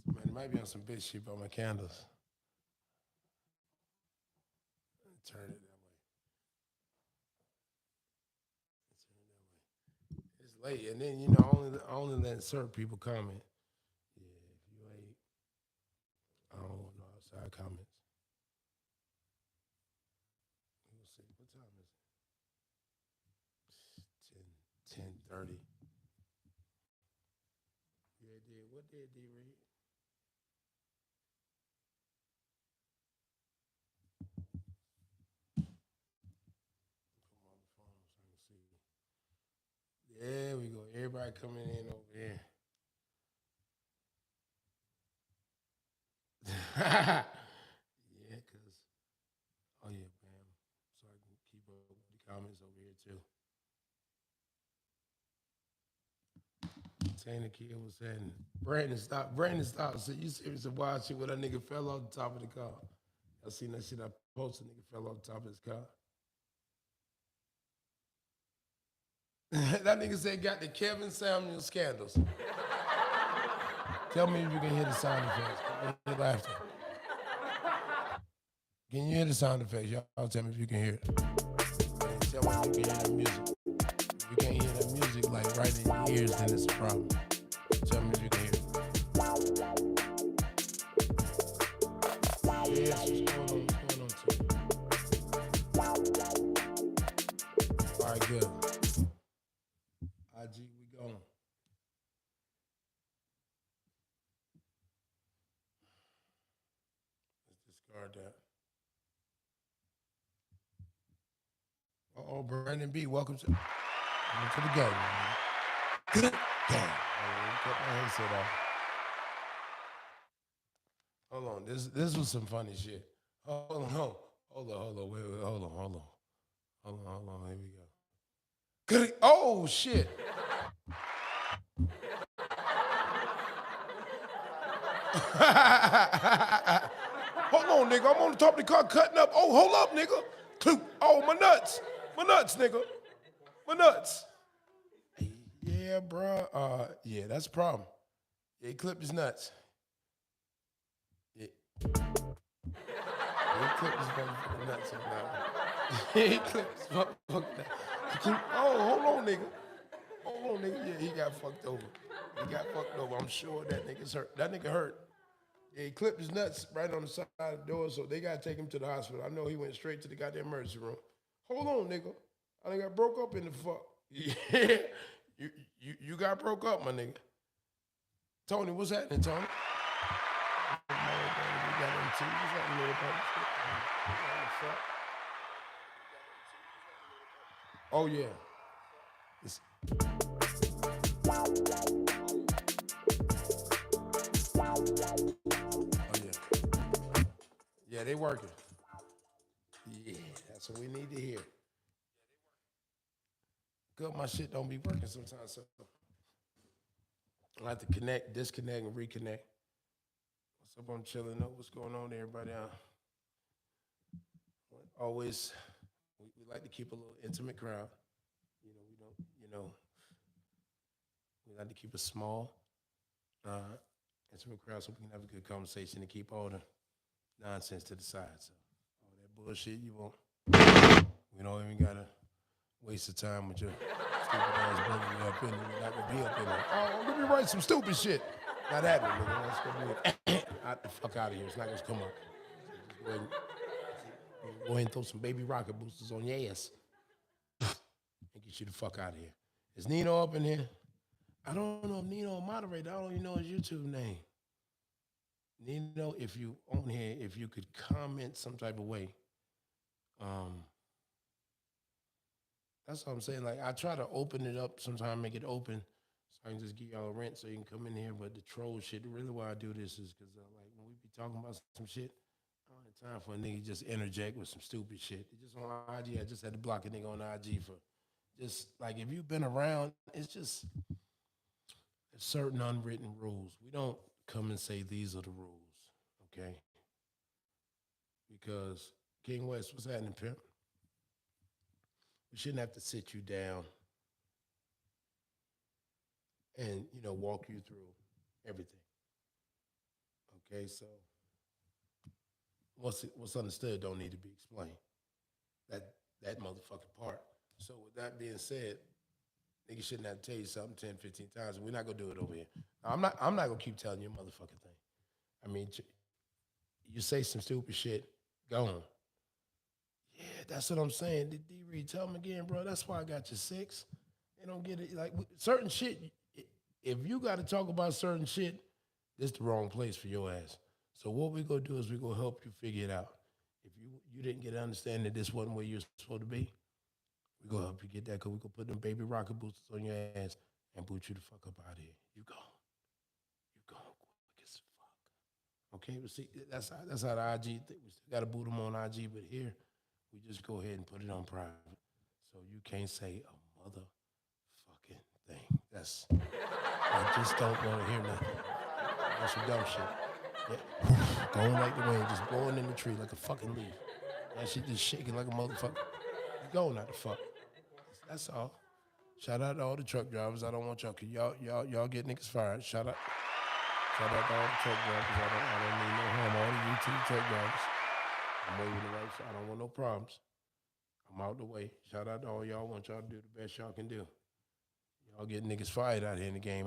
Man, it might be on some big shit by my candles. Turn it that way. Turn it that way. It's late, and then only let certain people comment. Yeah, if you ain't, I don't want no outside comments. We'll see. What time is it? 10:30. Yeah, D. What did D read? Put my phone so I can see. There we go. Everybody coming in over here. Yeah, cause oh yeah, bam. So I can keep up with the comments over here too. Saying the kid was saying, Brandon, stop. Brandon, stop. So you serious about watching when that nigga fell off the top of the car? I seen that shit I posted. Nigga fell off the top of his car. That nigga said got the Kevin Samuel scandals. Tell me if you can hear the sound effects. Can you hear laughter? Can you hear the sound effects? Y'all tell me if you can hear it. Tell me if you can hear the music. If you can't hear the music like right in your ears, then it's a problem. Tell me if you can hear it. Yes, what's going on? What's going on, too? All right, good. IG, we going. Let's discard that. Uh-oh, Brandon B, welcome to the game, man. Good game. Cut my headset off. Hold on, this was some funny shit. Hold on, wait, hold on, here we go. Good, oh, shit. Hold on, nigga. I'm on the top of the car cutting up. Oh, hold up, nigga. Oh, my nuts. My nuts, nigga. My nuts. Yeah, bro. Yeah, that's a problem. Yeah, he clipped his nuts. Yeah. He clipped his motherfucking nuts on that one. He clipped his motherfucking nuts. Oh, hold on, nigga. Hold on, nigga. Yeah, he got fucked over. He got fucked over. I'm sure that nigga's hurt. That nigga hurt. Yeah, he clipped his nuts right on the side of the door, so they gotta take him to the hospital. I know he went straight to the goddamn emergency room. Hold on, nigga. I think I broke up in the fuck. Yeah, you got broke up, my nigga. Tony, what's happening, Tony? Oh yeah. It's- oh yeah. Yeah, they working. Yeah, that's what we need to hear. Good, my shit don't be working sometimes, so I have to connect, disconnect, and reconnect. What's up? I'm chilling. Up. What's going on, everybody? Always, we like to keep a little intimate crowd. We don't, we like to keep it small, uh, intimate crowd, so we can have a good conversation and keep all the nonsense to the side. So all that bullshit you won't. We don't even gotta waste the time with your stupid ass bringing me up in there. Not gonna be up in there. Oh, let me write some stupid shit. Not happening, nigga. That's gonna be out the fuck out of here. It's not gonna come up. Just go ahead and throw some baby rocket boosters on your ass and get you the fuck out of here. Is Nino up in here? I don't know if Nino moderator. I don't even know his YouTube name. Nino, if you on here, if you could comment some type of way. Um, that's what I'm saying. Like I try to open it up sometimes, make it open, so I can just give y'all a rent so you can come in here. But the troll shit, really why I do this is because like when we be talking about some shit, I don't have time for a nigga just interject with some stupid shit. Just on IG, I just had to block a nigga on IG for just like if you've been around, it's just certain unwritten rules. We don't come and say these are the rules, okay? Because King West, what's happening, pimp? We shouldn't have to sit you down and walk you through everything. Okay, so what's understood don't need to be explained. That that motherfucking part. So with that being said, nigga shouldn't have to tell you something 10, 15 times. We're not gonna do it over here. Now, I'm not gonna keep telling you a motherfucking thing. I mean, you say some stupid shit, go on. Yeah, that's what I'm saying. Did D Reed tell him again, bro? That's why I got you six. They don't get it. Like certain shit. If you got to talk about certain shit, this the wrong place for your ass. So what we gonna do is we gonna help you figure it out. If you didn't get to understand that this wasn't where you're supposed to be, we gonna help you get that. Cause we gonna put them baby rocket boosters on your ass and boot you the fuck up out of here. You gone quick as fuck. Okay, but see, that's how the IG thing. We still gotta boot them on IG, but here we just go ahead and put it on private. So you can't say a motherfucking thing. I just don't want to hear nothing. That's some dumb shit. Yeah. Going like the wind, just blowing in the tree like a fucking leaf. That shit just shaking like a motherfucker. You going out the fuck. That's all. Shout out to all the truck drivers. I don't want y'all, cause y'all get niggas fired. Shout out to all the truck drivers. I don't need no harm. All the YouTube truck drivers. I'm waving the right side. I don't want no problems. I'm out the way. Shout out to all y'all. Want y'all to do the best y'all can do. Y'all get niggas fired out here in the game.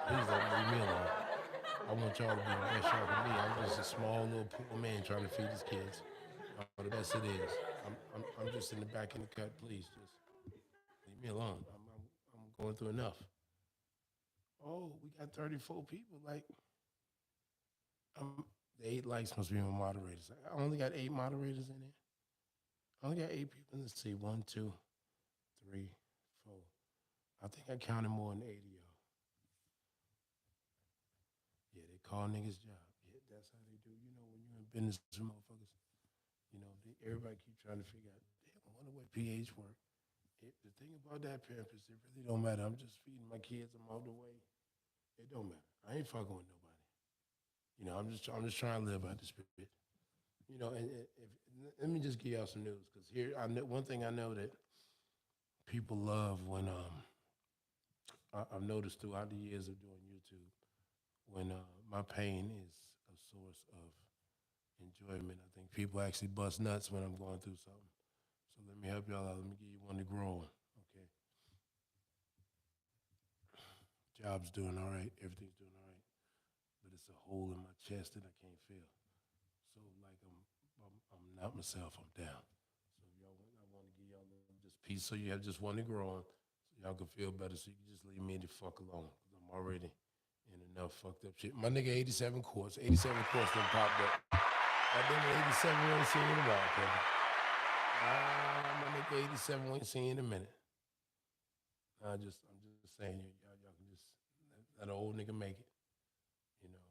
Please don't leave me alone. I want y'all to be the best y'all can be. I'm just a small little poor man trying to feed his kids. The best it is. I'm just in the back in the cut. Please just leave me alone. I'm going through enough. Oh, we got 34 people. Like, the 8 likes must be my moderators. I only got 8 moderators in there. I only got 8 people. Let's see. 1, 2, 3, 4. I think I counted more than 80 y'all. Yeah, they call niggas job. Yeah, that's how they do. You know, when you're in business with motherfuckers, you know, everybody keep trying to figure out, damn, I wonder what PH work. The thing about that pimp is it really don't matter. I'm just feeding my kids. I'm out the way. It don't matter. I ain't fucking with nobody. You know, I'm just trying to live out this bit. You know, and let me just give y'all some news because here I know one thing I know that people love when I've noticed throughout the years of doing YouTube when my pain is a source of enjoyment. I think people actually bust nuts when I'm going through something. So let me help y'all out. Let me give you one to grow on. Okay. Job's doing all right. Everything's doing all right. But it's a hole in my chest that I can't feel. So like I'm not myself. I'm down. So y'all, I want to give y'all just peace so you have just one to grow on. So y'all can feel better. So you can just leave me the fuck alone. Cause I'm already in enough fucked up shit. My nigga 87 courts. 87 courts done popped up. That nigga 87 we ain't seen in a while, Kevin. My nigga 87 we ain't seen in a minute. I'm just saying, y'all can just let an old nigga make it. You know,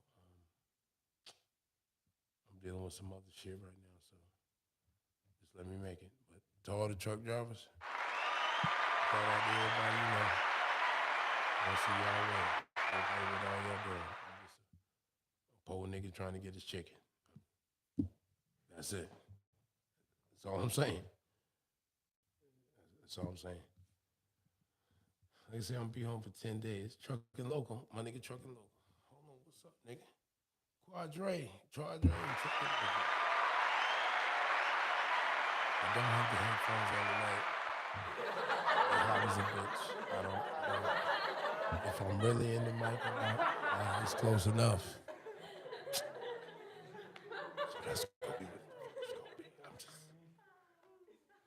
I'm dealing with some other shit right now, so just let me make it. But to all the truck drivers, shout out to everybody you know. I see y'all win. Everybody with all y'all doing. I'm just a poor nigga trying to get his chicken. That's it. That's all I'm saying. That's all I'm saying. Like I say, I'm gonna be home for 10 days. Trucking local. My nigga trucking local. Hold on, what's up, nigga? Quadre. Trucking local. I don't have the headphones on tonight. As hot as a bitch. I don't. If I'm really in the mic or not, it's close enough. So that's gonna be what it's gonna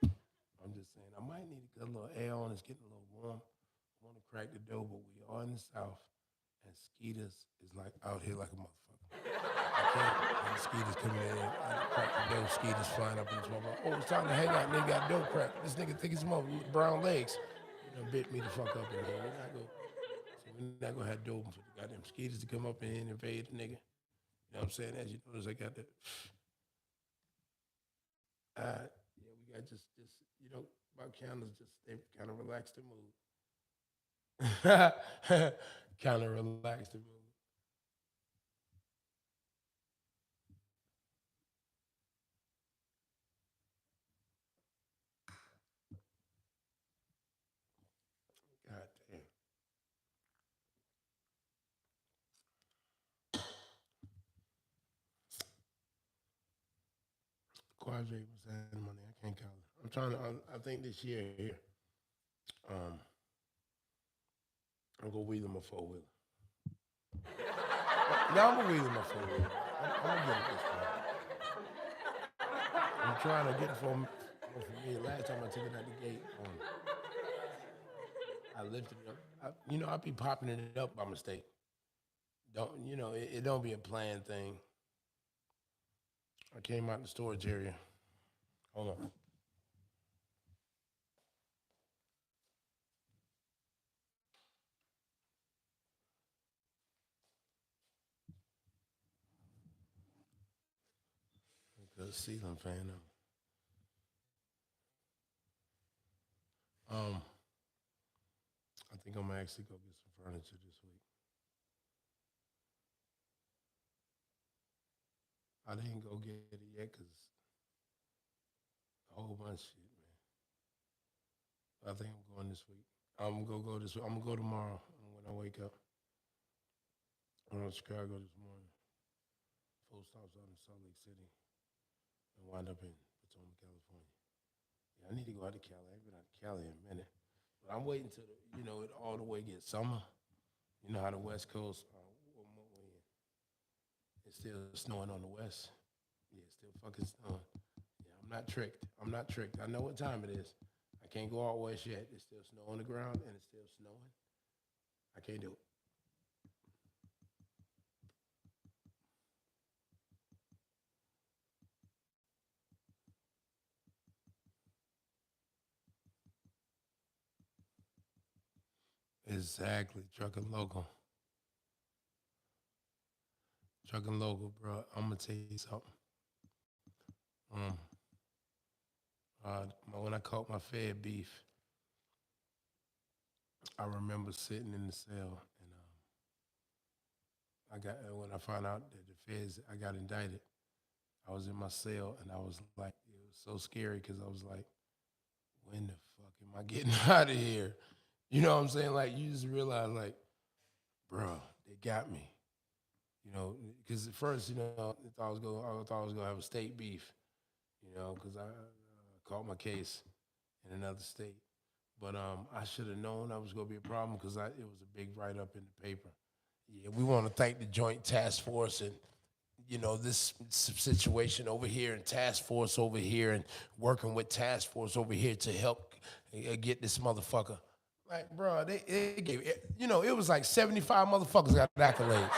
be. I'm just saying, I might need to get a little air on. It's getting a little warm. I want to crack the door, but we are in the South, and skeeters is like out here like a motherfucker. I can't. And skeeters coming in, I crack the door, skeeters flying up in this motherfucker. Oh, it's time to hang out. Nigga got door crack. This nigga think it's brown legs. You done bit me the fuck up in here. We're not gonna have door for the goddamn skeeters to come up in here and invade the nigga. You know what I'm saying? As you notice, I got that. Yeah, we got just you know, about counters just they kind of relaxed the mood. Kind of relaxed the mood. God damn. Quadre was having money. I can't count it. I'm trying to. I think this year here, um, I'm gonna wheel him a 4-wheeler. No, I'm gonna wheel him a 4-wheeler. I'm gonna get it this time. I'm trying to get it for me. Last time I took it out the gate, I lifted it up. I be popping it up by mistake. Don't it don't be a planned thing. I came out the storage area. Hold on. The ceiling fan. I think I'm gonna actually go get some furniture this week. I didn't go get it yet because a whole bunch of shit, man. I think I'm going this week. I'm gonna go this week. I'm gonna go tomorrow when I wake up. I went to Chicago this morning. 4 stops out in Salt Lake City and wind up in Potomac, California. Yeah, I need to go out to Cali. I ain't been out to Cali in a minute. But I'm waiting till it all the way gets summer. You know how the West Coast, it's still snowing on the West. Yeah, it's still fucking snowing. Yeah, I'm not tricked. I'm not tricked. I know what time it is. I can't go out west yet. It's still snow on the ground and it's still snowing. I can't do it. Exactly. Trucking local. Trucking local, bro. I'm gonna tell you something. Um, when I caught my Fed beef, I remember sitting in the cell, and I got when I found out that the feds, I got indicted. I was in my cell, and I was like, it was so scary because I was like, when the fuck am I getting out of here? You know what I'm saying? Like, you just realize, like, bro, they got me. Because at first, I thought I was gonna have a state beef. Because I caught my case in another state. But I should have known that was going to be a problem because it was a big write up in the paper. Yeah, we want to thank the Joint Task Force and this situation over here and task force over here and working with task force over here to help get this motherfucker. Like, bro, they gave it was like 75 motherfuckers got accolades.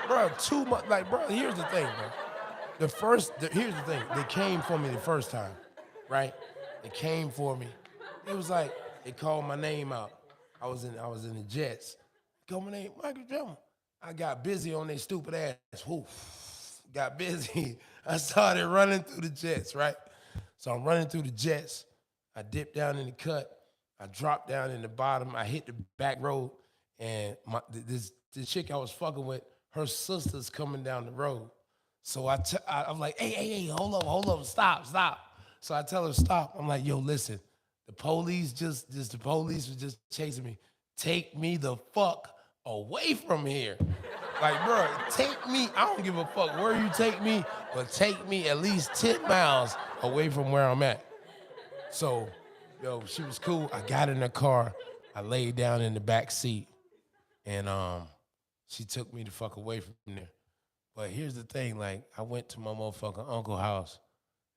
Bro, too much. Like, bro, here's the thing, bro. Here's the thing. They came for me the first time, right? They came for me. It was like they called my name out. I was in the Jets. They called my name, Michael Jones. I got busy on their stupid ass. Whoo, got busy. I started running through the Jets, right? So I'm running through the Jets. I dipped down in the cut. I dropped down in the bottom. I hit the back road, and the chick I was fucking with, her sister's coming down the road. So I'm like, hey, hold up, stop. So I tell her stop. I'm like, yo, listen, the police the police was just chasing me. Take me the fuck away from here. Like, bro, take me. I don't give a fuck where you take me, but take me at least 10 miles away from where I'm at. So, yo, she was cool. I got in the car. I laid down in the back seat, and she took me the fuck away from there. But here's the thing, like, I went to my motherfucking uncle house,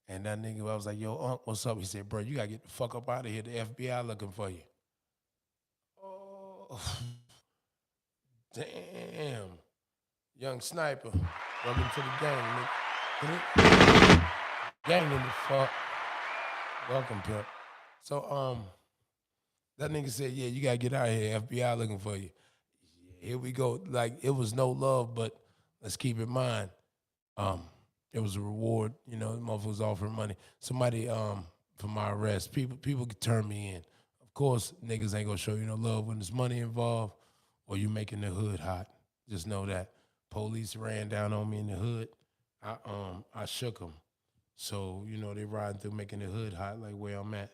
and that nigga, I was like, yo, Unc, what's up? He said, bro, you gotta get the fuck up out of here. The FBI looking for you. Oh, damn. Young sniper. Welcome to the gang, nigga. Gang in the fuck. Welcome, pimp. So, that nigga said, yeah, you gotta get out of here. FBI looking for you. Here we go. Like, it was no love, but let's keep in mind, it was a reward. The motherfucker was offering money. Somebody, for my arrest, people could turn me in. Of course, niggas ain't gonna show you no love when there's money involved or you making the hood hot. Just know that. Police ran down on me in the hood. I shook them. So, they riding through making the hood hot like where I'm at.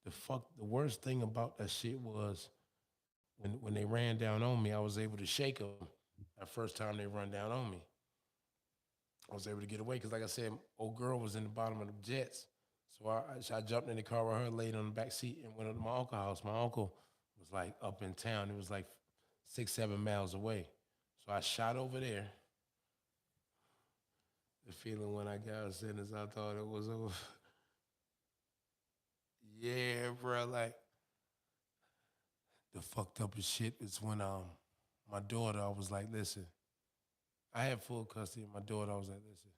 The worst thing about that shit was when they ran down on me, I was able to shake them that first time they run down on me. I was able to get away because, like I said, old girl was in the bottom of the jets. So I jumped in the car with her, laid on the back seat, and went up to my uncle's house. My uncle was like up in town. It was like 6, 7 miles away. So I shot over there. The feeling when I got sentenced, I thought it was over. Yeah, bro. Like the fucked up shit is when my daughter, I was like, listen, I had full custody of my daughter. I was like, listen,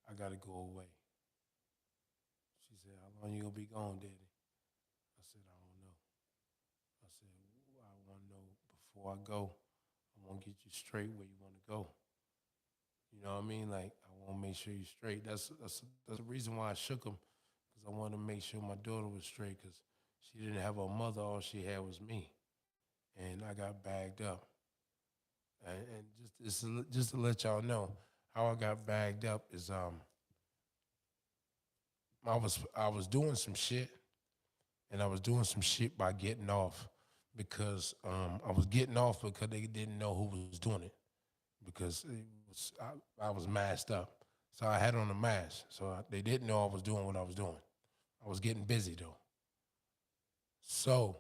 I gotta go away. She said, how long you gonna be gone, daddy? I said, I don't know. I said, I wanna know before I go, I wanna get you straight where you wanna go. You know what I mean? Like I wanna make sure you're straight. That's the reason why I shook him, because I wanted to make sure my daughter was straight, because she didn't have a mother, all she had was me. And I got bagged up. And just to let y'all know how I got bagged up is I was doing some shit, and I was doing some shit by getting off, because I was getting off because they didn't know who was doing it, because I was masked up, so I had on a mask, so they didn't know I was doing what I was doing. I was getting busy though, so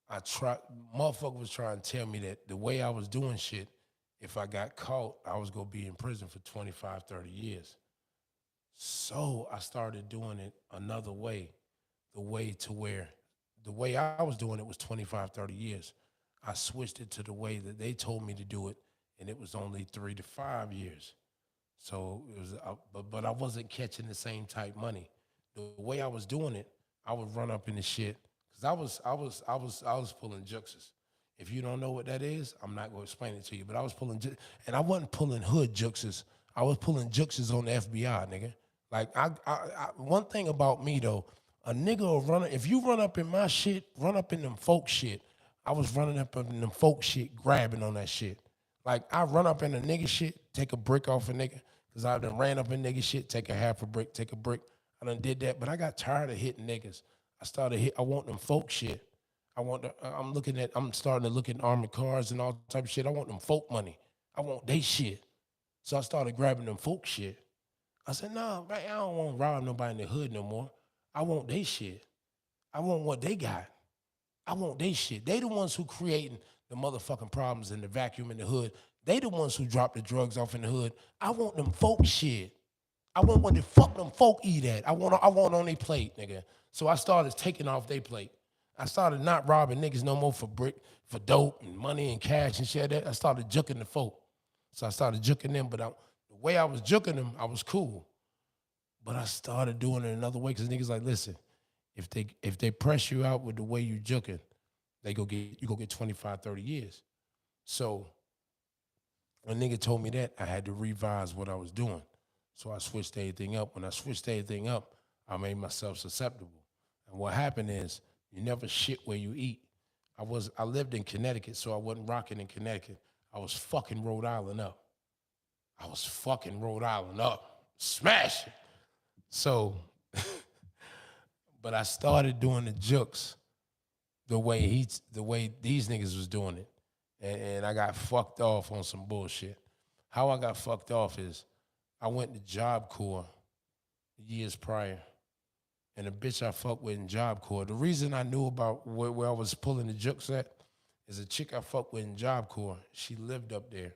I tried. Motherfucker was trying to tell me that the way I was doing shit, if I got caught, I was gonna be in prison for 25, 30 years. So I started doing it another way, the way to where the way I was doing it was 25, 30 years. I switched it to the way that they told me to do it, and it was only 3 to 5 years. So it was, but I wasn't catching the same type money. The way I was doing it, I would run up in the shit because I was pulling juxes. If you don't know what that is, I'm not gonna explain it to you. But I was pulling, and I wasn't pulling hood juxes. I was pulling juxes on the FBI, nigga. Like one thing about me though, a nigga will run. If you run up in my shit, run up in them folk shit. I was running up in them folk shit, grabbing on that shit. Like I run up in a nigga shit, take a brick off a nigga, cause I done ran up in nigga shit, take a half a brick, take a brick. I done did that, but I got tired of hitting niggas. I want them folk shit. I'm starting to look at armored cars and all type of shit. I want them folk money. I want they shit. So I started grabbing them folk shit. I said, nah, man, I don't want to rob nobody in the hood no more. I want they shit. I want what they got. I want they shit. They the ones who creating the motherfucking problems in the vacuum in the hood. They the ones who drop the drugs off in the hood. I want them folk shit. I want what the fuck them folk eat at. I want on their plate, nigga. So I started taking off their plate. I started not robbing niggas no more for dope and money and cash and shit. I started juking the folk. So I started juking them, but the way I was juking them, I was cool. But I started doing it another way because niggas like, listen, if they press you out with the way you juking, you go get 25, 30 years. So when a nigga told me that, I had to revise what I was doing. So I switched everything up. When I switched everything up, I made myself susceptible. And what happened is you never shit where you eat. I lived in Connecticut, so I wasn't rocking in Connecticut. I was fucking Rhode Island up. I was fucking Rhode Island up. Smash it. So, but I started doing the jokes the way these niggas was doing it. And I got fucked off on some bullshit. How I got fucked off is I went to Job Corps years prior. And the bitch I fucked with in Job Corps, the reason I knew about where I was pulling the jokes at is a chick I fucked with in Job Corps. She lived up there.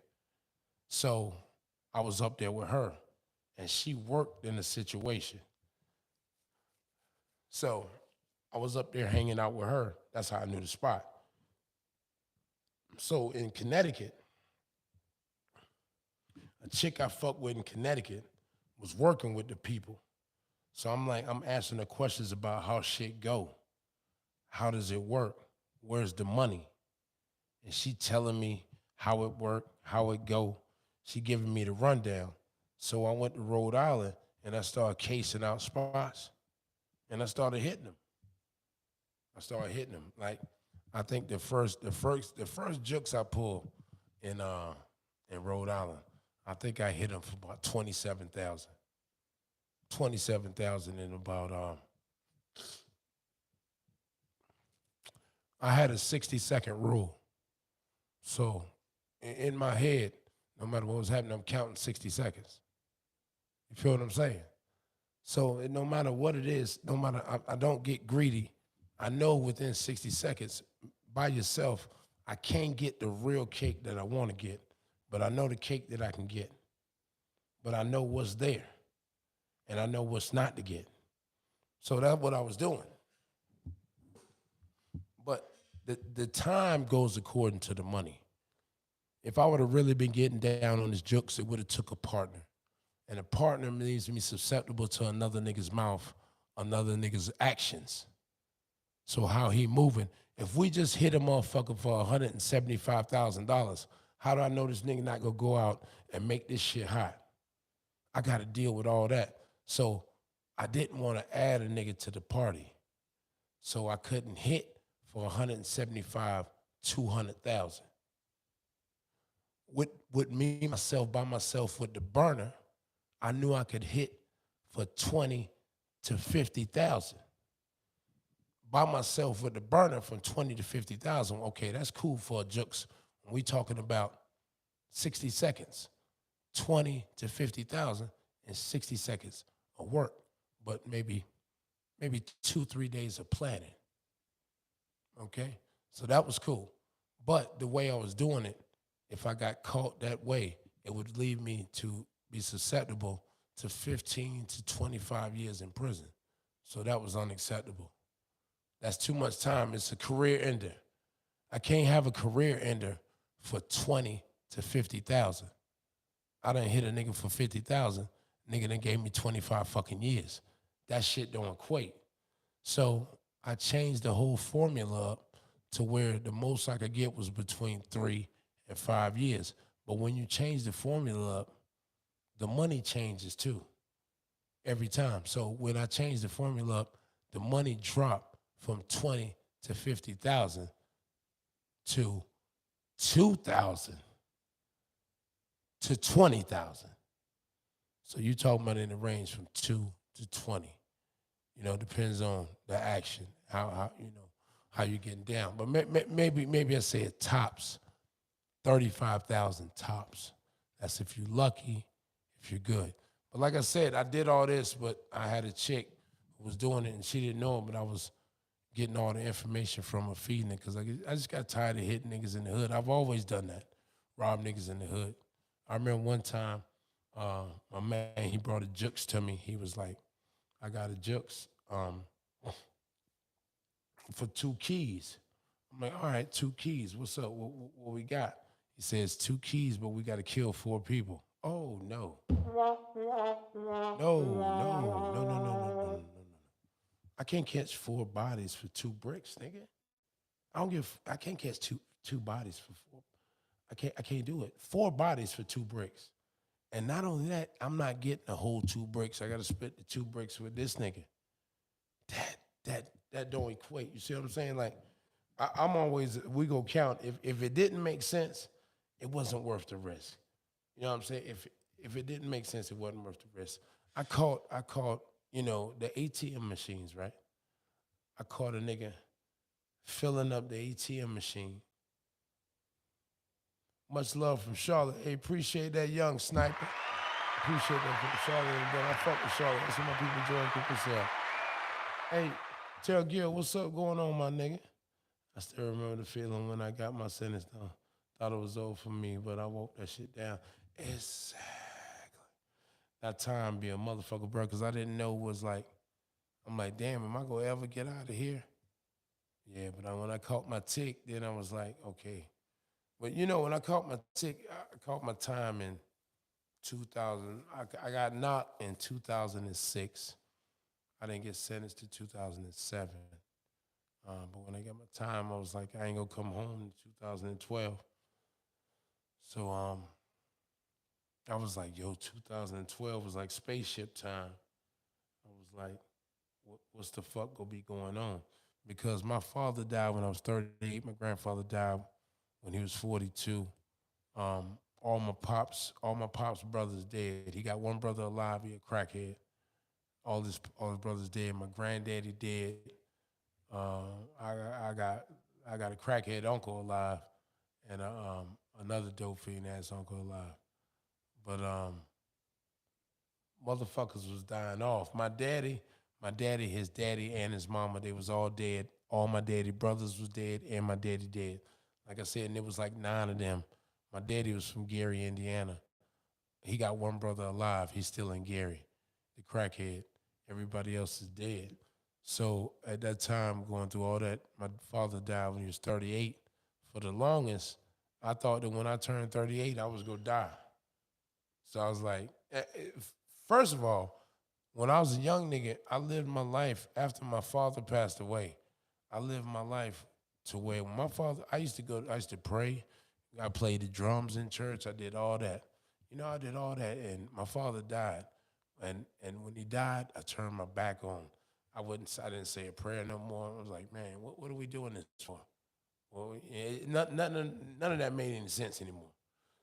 So I was up there with her. And she worked in the situation. So I was up there hanging out with her. That's how I knew the spot. So in Connecticut, a chick I fucked with in Connecticut was working with the people. So I'm asking her questions about how shit go. How does it work? Where's the money? And she telling me how it work, how it go. She giving me the rundown. So I went to Rhode Island and I started casing out spots. And I started hitting them. Like I think the first jukes I pulled in Rhode Island, I think I hit them for about 27,000. 27,000 in about I had a 60-second rule. So in my head, no matter what was happening, I'm counting 60 seconds. You feel what I'm saying? So no matter what it is, no matter I don't get greedy. I know within 60 seconds by yourself, I can't get the real cake that I want to get, but I know the cake that I can get. But I know what's there and I know what's not to get. So that's what I was doing. But the time goes according to the money. If I would have really been getting down on this jokes, it would have took a partner. And a partner means to be susceptible to another nigga's mouth, another nigga's actions. So how he moving? If we just hit a motherfucker for $175,000, how do I know this nigga not gonna go out and make this shit hot? I got to deal with all that. So I didn't want to add a nigga to the party. So I couldn't hit for 175, 200,000. With me, myself, by myself with the burner, I knew I could hit for 20 to 50,000. By myself with the burner from 20 to 50,000, okay, that's cool for a jukes. When we talking about 60 seconds, 20 to 50,000 in 60 seconds of work, but maybe 2-3 days of planning. Okay, so that was cool. But the way I was doing it, if I got caught that way, it would lead me to be susceptible to 15 to 25 years in prison. So that was unacceptable. That's too much time. It's a career ender. I can't have a career ender for 20 to 50,000. I done hit a nigga for 50,000. Nigga done gave me 25 fucking years. That shit don't equate. So I changed the whole formula up to where the most I could get was between 3 and 5 years. But when you change the formula up, the money changes too every time. So when I changed the formula up, the money dropped from 20 to 50,000 to 2,000 to 20,000. So you talking about in the range from 2 to 20. You know, depends on the action, how you know how you getting down. But maybe I say it tops 35,000 tops. That's if you're lucky, if you're good. But like I said, I did all this, but I had a chick who was doing it and she didn't know it, but I was getting all the information from her, feeding it, because I just got tired of hitting niggas in the hood. I've always done that, rob niggas in the hood. I remember one time, my man, he brought a jukes to me. He was like, I got a jukes for 2 keys. I'm like, all right, 2 keys. What's up? What we got? He says 2 keys, but we got to kill 4 people. Oh, no. No. I can't catch 4 bodies for 2 bricks, nigga. I can't catch two bodies for 4. I can't do it. 4 bodies for 2 bricks. And not only that, I'm not getting the whole 2 bricks. I got to split the 2 bricks with this nigga. That don't equate. You see what I'm saying? Like, I'm always, we go count. If it didn't make sense, it wasn't worth the risk. You know what I'm saying? If it didn't make sense, it wasn't worth the risk. I caught, you know, the ATM machines, right? I caught a nigga filling up the ATM machine. Much love from Charlotte. Hey, appreciate that, young sniper. Appreciate that from Charlotte. But I fuck with Charlotte. That's what my people join people say. Hey, tell Gil, what's up going on, my nigga? I still remember the feeling when I got my sentence done. Thought it was over for me, but I woke that shit down. Exactly. That time be a motherfucker, bro, because I didn't know was like, I'm like, damn, am I going to ever get out of here? Yeah, but when I caught my tick, then I was like, okay. But, you know, when I caught my tick, I caught my time in 2000. I got knocked in 2006. I didn't get sentenced to 2007. But when I got my time, I was like, I ain't going to come home in 2012. So I was like, yo, 2012 was like spaceship time. I was like, what's the fuck gonna be going on? Because my father died when I was 38. My grandfather died when he was 42. All my pops brothers dead. He got one brother alive. He a crackhead. All his brothers dead. My granddaddy dead. I got a crackhead uncle alive, and another dope fiend ass uncle alive. But motherfuckers was dying off. His daddy, and his mama, they was all dead. All my daddy brothers was dead, and my daddy dead. Like I said, and it was like 9 of them. My daddy was from Gary, Indiana. He got one brother alive. He's still in Gary, the crackhead. Everybody else is dead. So at that time, going through all that, my father died when he was 38. For the longest, I thought that when I turned 38, I was gonna die. So I was like, first of all, when I was a young nigga, I lived my life after my father passed away. I lived my life to where when my father, I used to pray. I played the drums in church. I did all that. I did all that, and my father died. And when he died, I turned my back on. I didn't say a prayer no more. I was like, man, what are we doing this for? Well, none of that made any sense anymore.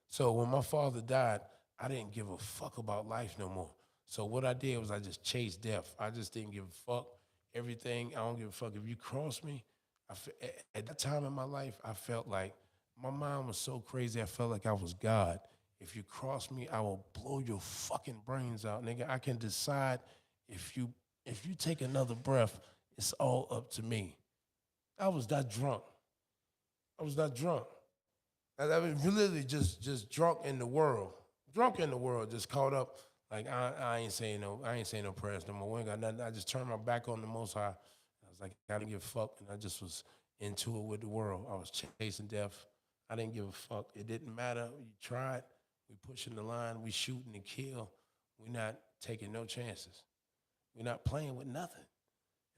So when my father died, I didn't give a fuck about life no more. So what I did was I just chased death. I just didn't give a fuck. Everything, I don't give a fuck. If you cross me, at that time in my life, I felt like my mind was so crazy, I felt like I was God. If you cross me, I will blow your fucking brains out, nigga. I can decide if you if you take another breath, it's all up to me. I was that drunk. I was that drunk. I was literally just drunk in the world. Drunk in the world, just caught up. Like I ain't saying no prayers no more. We ain't got nothing. I just turned my back on the most high. I was like, I didn't give a fuck. And I just was into it with the world. I was chasing death. I didn't give a fuck. It didn't matter. You tried. We pushing the line. We shooting to kill. We not taking no chances. We're not playing with nothing.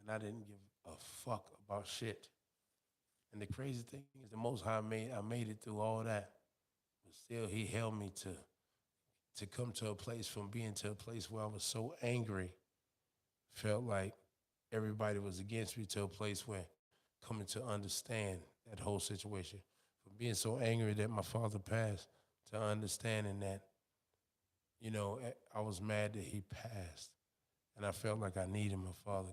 And I didn't give a fuck about shit. And the crazy thing is, the Most High I made it through all that, but still, He held me to come to a place from being to a place where I was so angry, felt like everybody was against me, to a place where coming to understand that whole situation, from being so angry that my father passed, to understanding that I was mad that he passed, and I felt like I needed my father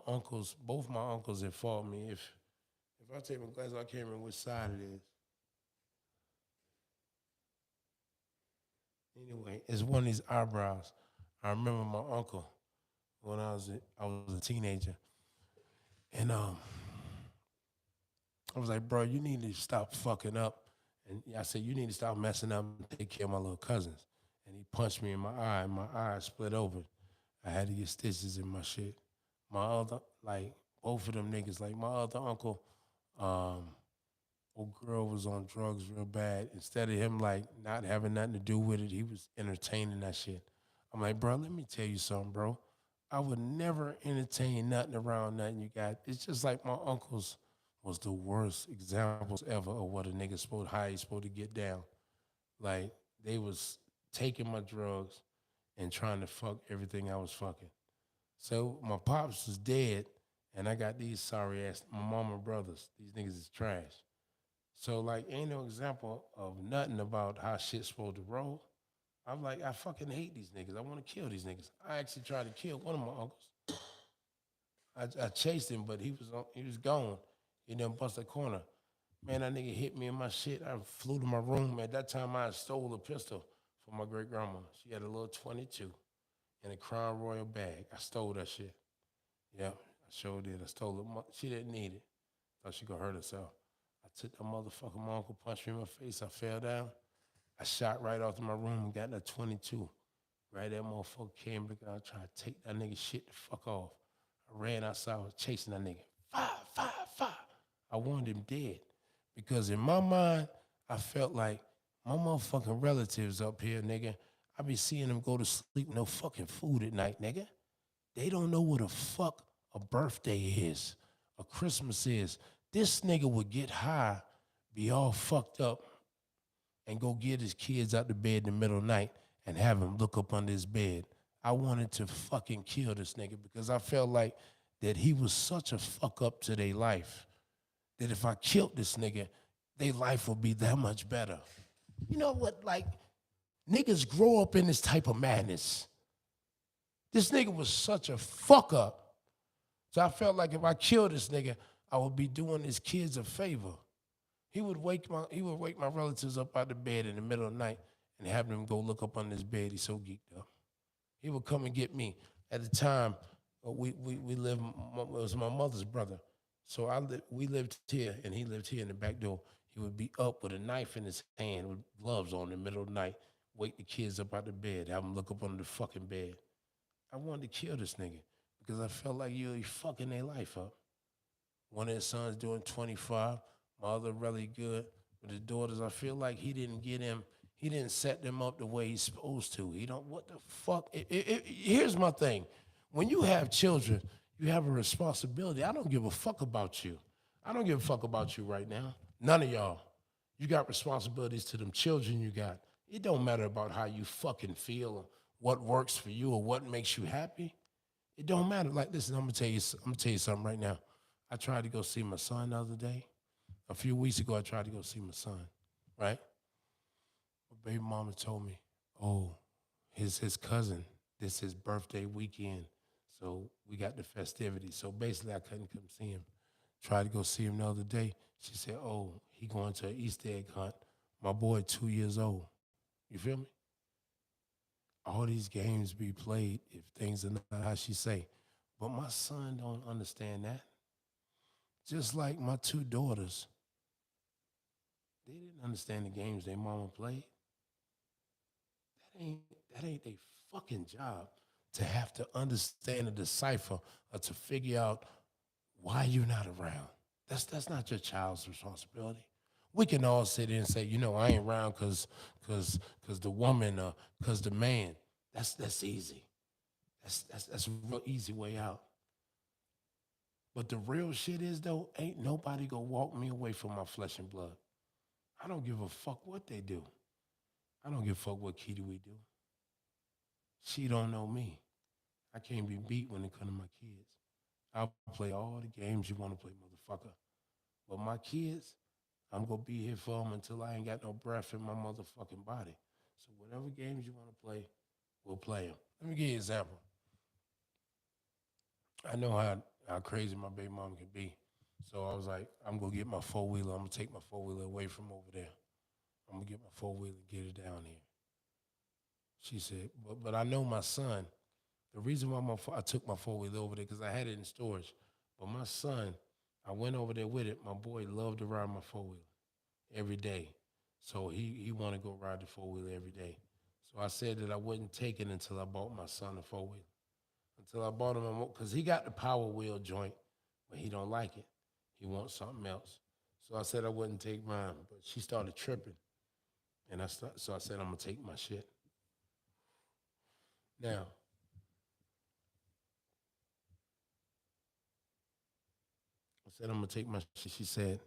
because both my uncles had fought me. If I take my glasses, I can't remember which side it is. Anyway, it's one of these eyebrows. I remember my uncle when I was a teenager, and I was like, bro, you need to stop fucking up. And I said, you need to stop messing up and take care of my little cousins. And he punched me in my eye, and my eye split open. I had to get stitches in my shit. My other, like, both of them niggas, like my other uncle, um, old girl was on drugs real bad. Instead of him like not having nothing to do with it, he was entertaining that shit. I'm like, bro, let me tell you something, bro. I would never entertain nothing around nothing you got. It's just like my uncles was the worst examples ever of what a nigga supposed how he supposed to get down. Like they was taking my drugs and trying to fuck everything I was fucking. So my pops was dead, and I got these sorry ass my mama brothers. These niggas is trash. So like, ain't no example of nothing about how shit's supposed to roll. I'm like, I fucking hate these niggas. I want to kill these niggas. I actually tried to kill one of my uncles. I chased him, but he was gone. He done bust a corner. Man, that nigga hit me in my shit. I flew to my room. At that time, I stole a pistol from my great grandma. She had a little 22 in a Crown Royal bag. I stole that shit. Yeah, I sure did. I stole it. She didn't need it. Thought she could hurt herself. I took that motherfucker. My uncle punched me in my face. I fell down. I shot right off to my room and got that 22. Right, that motherfucker came to God trying to take that nigga shit the fuck off. I ran outside, was chasing that nigga. Fire, fire, fire. I wanted him dead. Because in my mind, I felt like my motherfucking relatives up here, nigga, I be seeing them go to sleep with no fucking food at night, nigga. They don't know what the fuck a birthday is, a Christmas is. This nigga would get high, be all fucked up, and go get his kids out the bed in the middle of the night and have him look up under his bed. I wanted to fucking kill this nigga because I felt like that he was such a fuck up to their life that if I killed this nigga, their life would be that much better. You know what? Like, niggas grow up in this type of madness. This nigga was such a fuck up. So I felt like if I killed this nigga, I would be doing his kids a favor. He would wake my relatives up out of bed in the middle of the night and have them go look up on his bed. He's so geeked up. He would come and get me. At the time, we lived. It was my mother's brother, so we lived here, and he lived here in the back door. He would be up with a knife in his hand, with gloves on in the middle of the night, wake the kids up out the bed, have them look up under the fucking bed. I wanted to kill this nigga because I felt like you fucking their life up. One of his sons doing 25, my other really good. With his daughters, I feel like he didn't set them up the way he's supposed to. He don't, what the fuck? Here's my thing. When you have children, you have a responsibility. I don't give a fuck about you. I don't give a fuck about you right now. None of y'all. You got responsibilities to them children you got. It don't matter about how you fucking feel or what works for you or what makes you happy. It don't matter. Like, listen, I'm gonna tell you something right now. I tried to go see my son the other day. A few weeks ago, I tried to go see my son, right? My baby mama told me, oh, his cousin, this is his birthday weekend. So we got the festivities. So basically, I couldn't come see him. Tried to go see him the other day. She said, oh, he going to an Easter egg hunt. My boy, 2 years old. You feel me? All these games be played if things are not how she say. But my son don't understand that. Just like my two daughters, they didn't understand the games their mama played. That ain't that ain't their fucking job to have to understand and decipher or to figure out why you're not around. That's not your child's responsibility. We can all sit there and say, I ain't around cause the woman or cause the man. That's easy. That's a real easy way out. But the real shit is though, ain't nobody gonna walk me away from my flesh and blood. I don't give a fuck what they do. I don't give a fuck what Kitty we do. She don't know me. I can't be beat when it comes to my kids. I'll play all the games you want to play, motherfucker. But my kids, I'm gonna be here for them until I ain't got no breath in my motherfucking body. So whatever games you want to play, we'll play them. Let me give you an example. I know how crazy my baby mom can be. So I was like, I'm gonna get my four-wheeler. I'm gonna take my four-wheeler away from over there. I'm gonna get my four-wheeler and get it down here. She said, but I know my son. The reason why I took my four-wheeler over there because I had it in storage. But my son, I went over there with it. My boy loved to ride my four-wheeler every day. So he wanted to go ride the four-wheeler every day. So I said that I wouldn't take it until I bought my son a four-wheeler. Until I bought him because he got the power wheel joint, but he don't like it. He wants something else. So I said I wouldn't take mine, but she started tripping. And so I said, I'm going to take my shit. Now, I said, I'm going to take my shit. She said,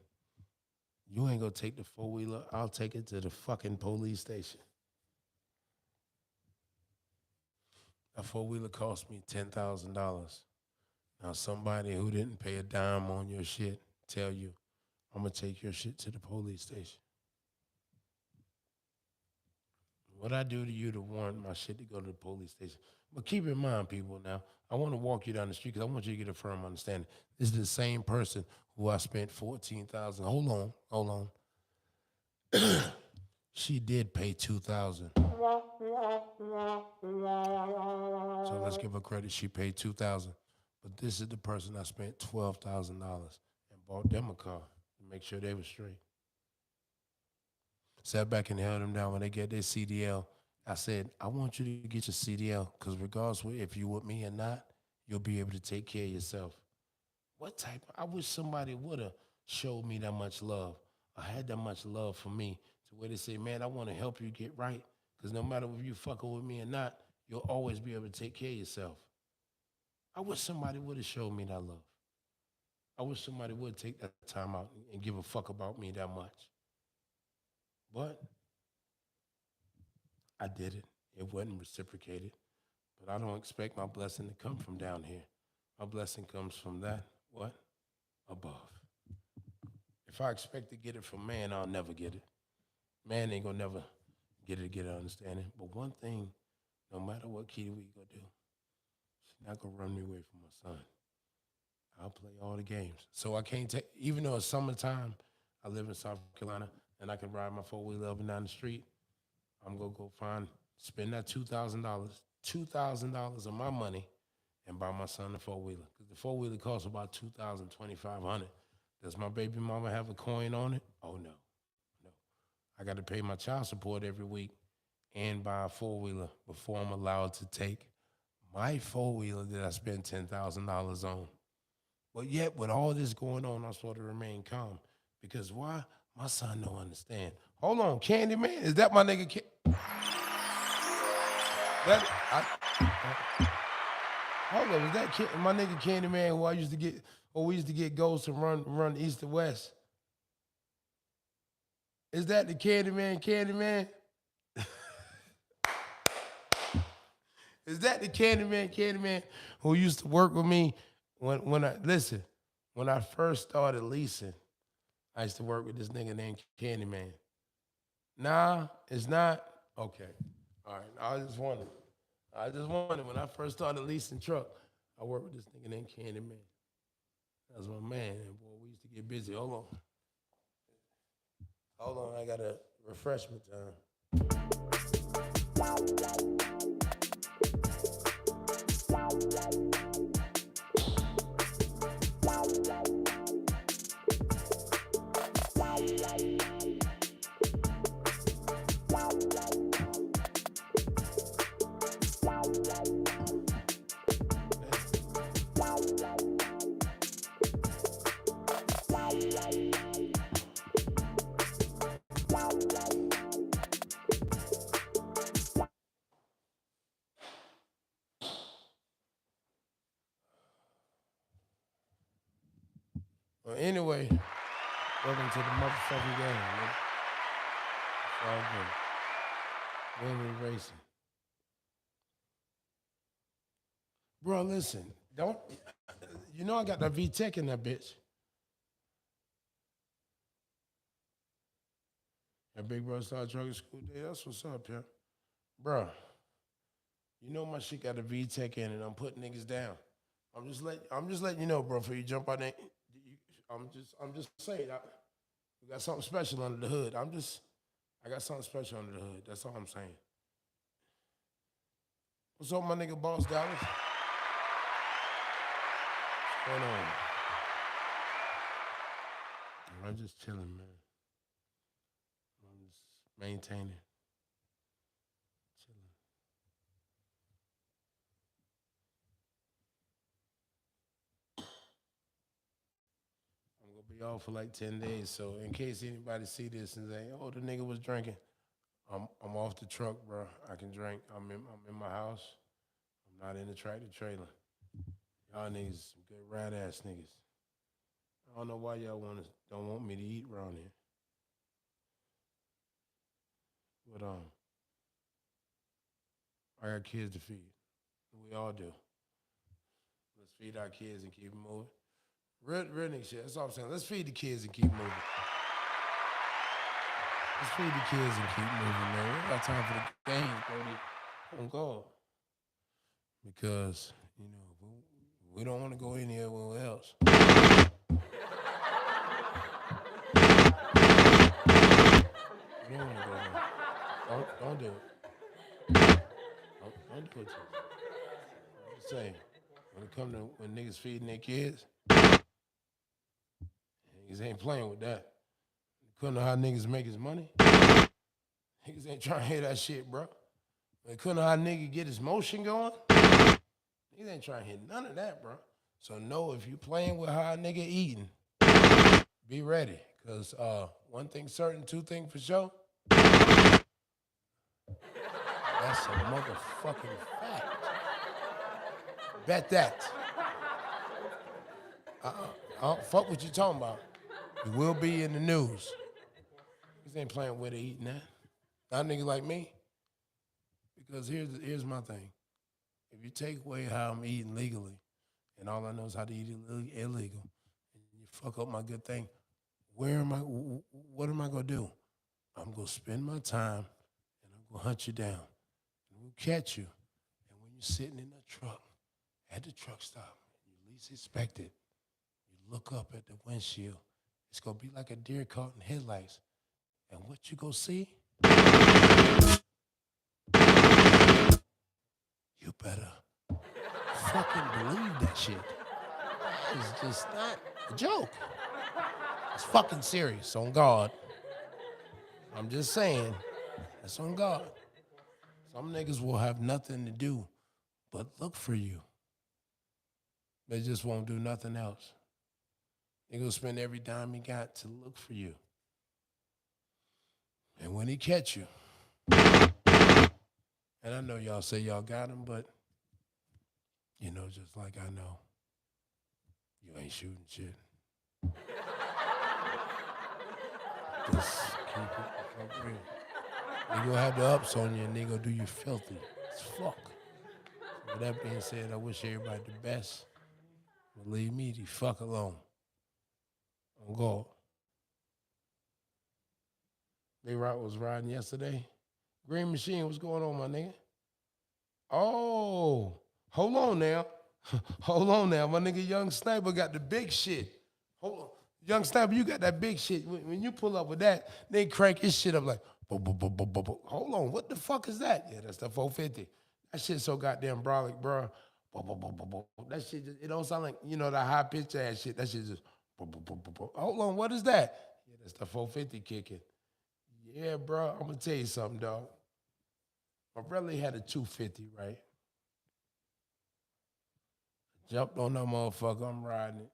you ain't going to take the four-wheeler. I'll take it to the fucking police station. A four-wheeler cost me $10,000. Now, somebody who didn't pay a dime on your shit tell you, I'm going to take your shit to the police station. What I do to you to warrant my shit to go to the police station. But keep in mind, people, now, I want to walk you down the street because I want you to get a firm understanding. This is the same person who I spent $14,000. Hold on. She did pay $2,000. So let's give her credit. She paid $2,000. But this is the person I spent $12,000 and bought them a car to make sure they were straight. Sat back and held them down when they get their CDL. I said, I want you to get your CDL because regardless of if you with me or not, you'll be able to take care of yourself. I wish somebody would have showed me that much love. I had that much love for me to where they say, man, I want to help you get right because no matter if you fucking with me or not, you'll always be able to take care of yourself. I wish somebody would have showed me that love. I wish somebody would take that time out and give a fuck about me that much. But I did it. It wasn't reciprocated. But I don't expect my blessing to come from down here. My blessing comes from that, what? Above. If I expect to get it from man, I'll never get it. Man ain't gonna never get an understanding. But one thing, no matter what Kitty we gonna do, she's not gonna run me away from my son. I'll play all the games. So I can't take, even though it's summertime, I live in South Carolina, and I can ride my four-wheeler up and down the street, I'm going to go spend that $2,000, $2,000 of my money and buy my son a four-wheeler. Because the four-wheeler costs about $2,000, $2,500. Does my baby mama have a coin on it? Oh, no. No. I got to pay my child support every week and buy a four-wheeler before I'm allowed to take my four-wheeler that I spent $10,000 on. But yet, with all this going on, I'm supposed to remain calm. Because why? My son don't understand. Hold on, Candyman? Is that my nigga? Hold on, is that my nigga Candyman who I used to get, or we used to get ghosts and run east to west? Is that the Candyman? Is that the Candyman who used to work with me when I first started leasing, I used to work with this nigga named Candyman. Nah, it's not? Okay. All right. I just wondered when I first started leasing truck, I worked with this nigga named Candyman. That was my man. And boy, we used to get busy. Hold on. I got a refreshment time. Well, anyway, welcome to the motherfucking game, man. It's all good. Winning racing. Bro, listen, I got that V-Tech in that bitch. That big bro started trucking school day. That's what's up, yeah. Bro, you know my shit got a V-Tech in it. I'm putting niggas down. I'm just letting you know, bro, before you jump out there. I'm just saying, we got something special under the hood. I got something special under the hood. That's all I'm saying. What's up, my nigga Boss Dallas? What's going on? I'm just chilling, man. I'm just maintaining. Chilling. I'm going to be off for like 10 days, so in case anybody see this and say, oh, the nigga was drinking, I'm off the truck, bro. I can drink. I'm in my house. I'm not in the tractor trailer. Y'all niggas, some good rat-ass niggas. I don't know why y'all don't want me to eat around here. But I got kids to feed. We all do. Let's feed our kids and keep moving. Real nigga shit. That's all I'm saying. Let's feed the kids and keep moving. Let's feed the kids and keep moving, man. We got time for the game, Brody. On God. Because, we don't want to go anywhere else. We don't want to go there. Don't do it. Don't do it. I'm just saying, when niggas feeding their kids, niggas ain't playing with that. Couldn't know how niggas make his money. Niggas ain't trying to hear that shit, bro. They couldn't know how nigga get his motion going. Niggas ain't trying to hear none of that, bro. So know if you playing with how a nigga eating, be ready. Because one thing certain, two things for sure. That's a motherfucking fact. Bet that. I don't fuck what you talking about. It will be in the news. Niggas ain't playing with it eating that. Not niggas like me. Because here's my thing. If you take away how I'm eating legally, and all I know is how to eat illegal, and you fuck up my good thing, what am I gonna do? I'm gonna spend my time, and I'm gonna hunt you down, and we'll catch you. And when you're sitting in that truck, at the truck stop, you least expect it, you look up at the windshield, it's gonna be like a deer caught in headlights. And what you gonna see? fucking believe that shit. It's just not a joke. It's fucking serious, on God. I'm just saying, that's on God. Some niggas will have nothing to do but look for you. They just won't do nothing else. They gonna spend every dime he got to look for you. And when he catch you, and I know y'all say y'all got him, but you know, just like I know, you ain't shooting shit. Just keep it the fuck real. They gonna have the ups on you and they gonna do you filthy as fuck. So with that being said, I wish everybody the best. But leave me the fuck alone. On God. They was riding yesterday. Green Machine, what's going on, my nigga? Oh, hold on now. Hold on now. My nigga Young Sniper got the big shit. Hold on. Young Sniper, you got that big shit. When you pull up with that, they crank his shit up like, bo, bo, bo, bo, bo, bo. Hold on, what the fuck is that? Yeah, that's the 450. That shit so goddamn brolic, bro. Bo, bo, bo, bo, bo. That shit, just, it don't sound like, you know, that high pitch ass shit. That shit just, bo, bo, bo, bo, bo. Hold on, what is that? Yeah, that's the 450 kicking. Yeah, bro, I'm gonna tell you something, dog. My brother had a 250, right? Jumped on that motherfucker, I'm riding it.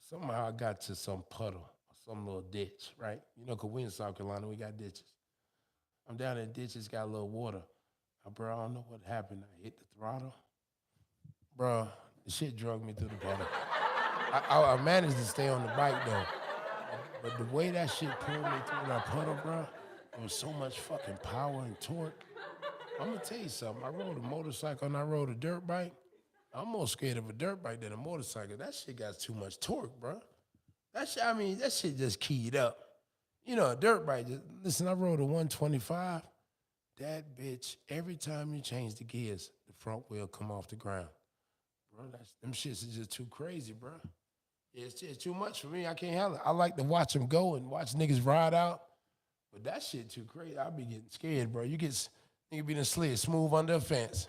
Somehow I got to some puddle, some little ditch, right? You know, because we in South Carolina, we got ditches. I'm down in the ditch, it's got a little water. Bro, I don't know what happened. I hit the throttle. Bro, the shit drug me through the puddle. I managed to stay on the bike, though. But the way that shit pulled me through that puddle, bro, there was so much fucking power and torque. I'm going to tell you something. I rode a motorcycle and I rode a dirt bike. I'm more scared of a dirt bike than a motorcycle. That shit got too much torque, bro. That shit, I mean, that shit just keyed up. You know, a dirt bike, listen, I rode a 125. That bitch, every time you change the gears, the front wheel come off the ground. Bro, them shits is just too crazy, bro. It's too much for me. I can't handle it. I like to watch them go and watch niggas ride out. But that shit too crazy. I be getting scared, bro. Nigga be in the sled, smooth under a fence.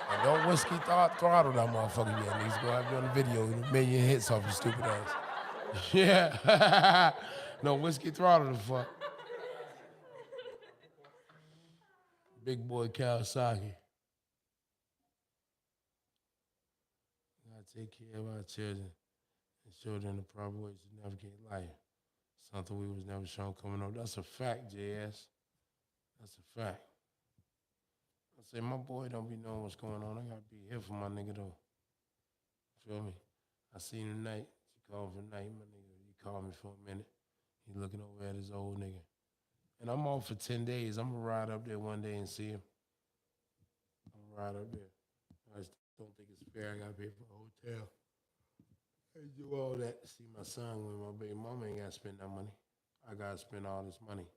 And don't whiskey throttle that motherfucker yet. Niggas gonna have you on the video with a million hits off your stupid ass. Yeah. No whiskey throttle the fuck. Big boy Kawasaki. Gotta take care of our children and show them the proper ways to navigate life. Something we was never shown coming up. That's a fact, JS. That's a fact. I say, my boy don't be knowing what's going on. I gotta be here for my nigga though. Feel me? I seen him tonight. She called for night, my nigga. He called me for a minute. He looking over at his old nigga. And I'm off for 10 days. I'm gonna ride up there one day and see him. I'm gonna ride up there. I just don't think it's fair. I gotta pay for a hotel. I do all that to see my son when my baby mama ain't gotta spend that money. I gotta spend all this money.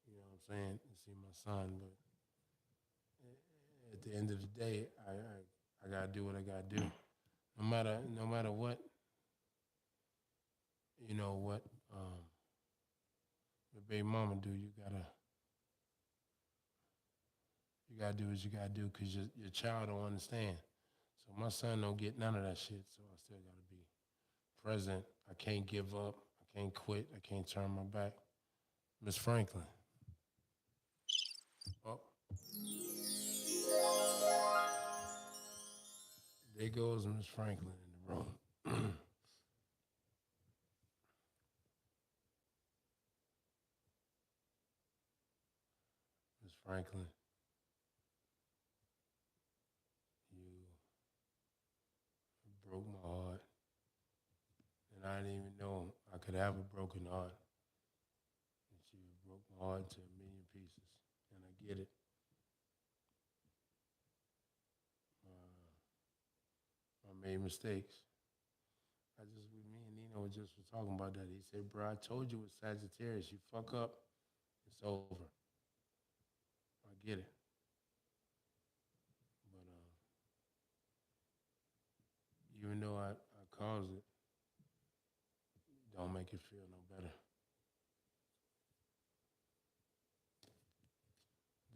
You know what I'm saying? To see my son. But at the end of the day, I gotta do what I gotta do. No matter what, you know what the baby mama do, you gotta do what you gotta do because your child don't understand. So my son don't get none of that shit. So I still gotta be present. I can't give up. I can't quit. I can't turn my back. Miss Franklin. Oh. There goes Miss Franklin in the room. Miss Franklin, you broke my heart. And I didn't even know I could have a broken heart. And she broke my heart into a million pieces. And I get it. I made mistakes. Me and Nino just was talking about that. He said, bro, I told you with Sagittarius, you fuck up, it's over. I get it. But even though I caused it, don't make it feel no better.